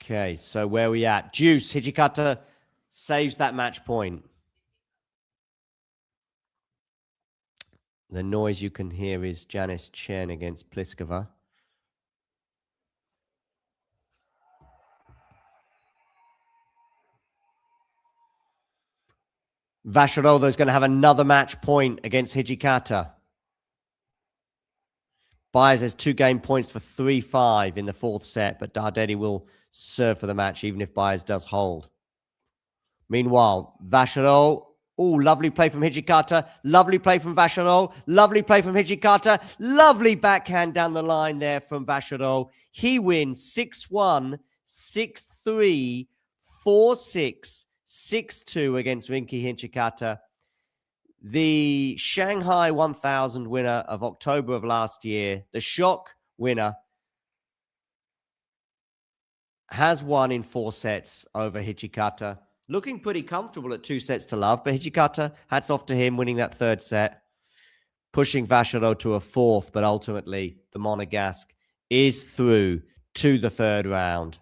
Okay, so where are we at? Deuce, Hijikata saves that match point. The noise you can hear is Janice Chen against Pliskova. Vacherova is going to have another match point against Hijikata. Báez has 2 game points for 3-5 in the 4th set, but Darderi will serve for the match even if Báez does hold. Meanwhile, Vacherova, lovely play from Hijikata, lovely play from Vacherova, lovely play from Hijikata, lovely backhand down the line there from Vacherova. He wins 6-1, 6-3, 4-6, 6-2 against Rinky Hijikata. The Shanghai 1000 winner of October of last year, the shock winner, has won in 4 sets over Hijikata. Looking pretty comfortable at 2-0, but Hijikata, hats off to him, winning that 3rd set, pushing Vacherova to a 4th, but ultimately the Monegasque is through to the 3rd round.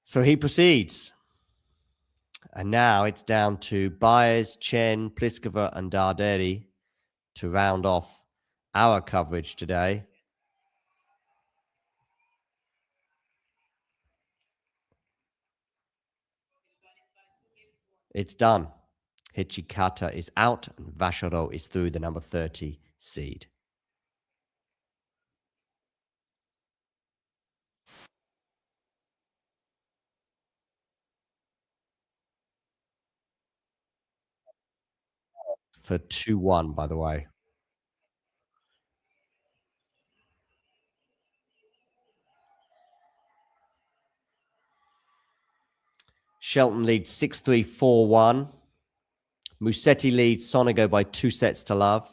So he proceeds. And now it's down to Báez, Chen, Pliskova, and Darderi to round off our coverage today. It's done. Hijikata is out, and Vacherova is through the number 30 seed. For 2-1, by the way. Shelton leads 6-3, 4-1. Musetti leads Sonego by 2-0.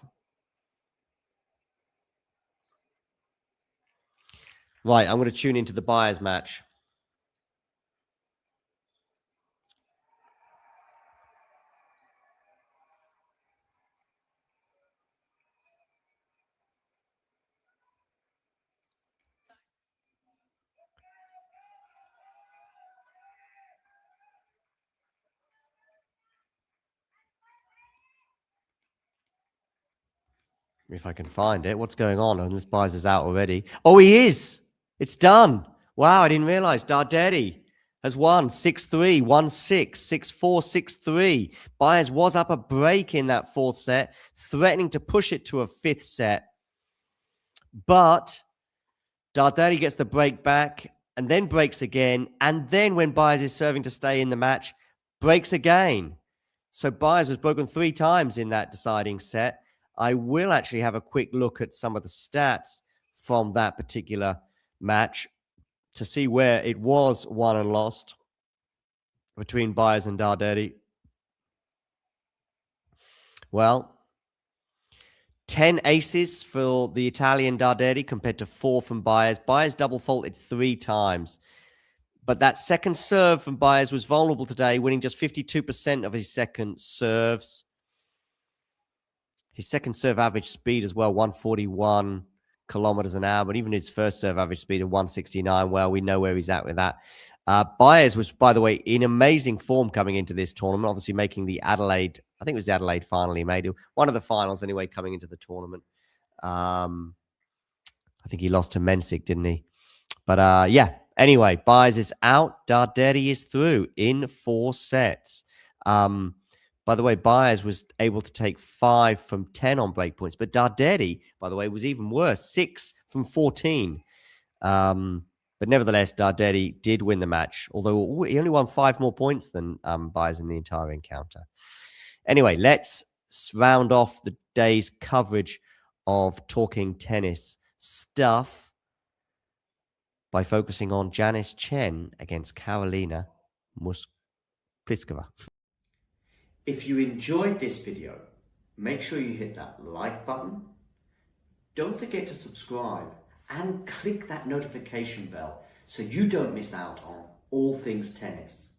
Right, I'm going to tune into the Báez match. If I can find it. What's going on? Unless Báez is out already. Oh, he is. It's done. Wow, I didn't realize. Darderi has won 6-3, 1-6, 6-4, 6-3. Báez was up a break in that 4th set, threatening to push it to a 5th set. But Darderi gets the break back and then breaks again. And then when Báez is serving to stay in the match, breaks again. So Báez was broken 3 times in that deciding set. I will actually have a quick look at some of the stats from that particular match to see where it was won and lost between Báez and Darderi. Well, 10 aces for the Italian Darderi compared to 4 from Báez. Báez double faulted 3 times. But that second serve from Báez was vulnerable today, winning just 52% of his second serves. His second serve average speed as well, 141 kilometers an hour. But even his first serve average speed of 169, well, we know where he's at with that. Báez was, by the way, in amazing form coming into this tournament, obviously making the Adelaide, I think it was the Adelaide final he made. One of the finals anyway, coming into the tournament. I think he lost to Mensik, didn't he? But yeah, anyway, Báez is out. Darderi is through in 4 sets. By the way, Báez was able to take 5 from 10 on break points. But Darderi, by the way, was even worse, 6 from 14. But nevertheless, Darderi did win the match, although he only won 5 more points than Báez in the entire encounter. Anyway, let's round off the day's coverage of talking tennis stuff by focusing on Janice Chen against Karolina Pliskova. If you enjoyed this video, make sure you hit that like button. Don't forget to subscribe and click that notification bell so you don't miss out on all things tennis.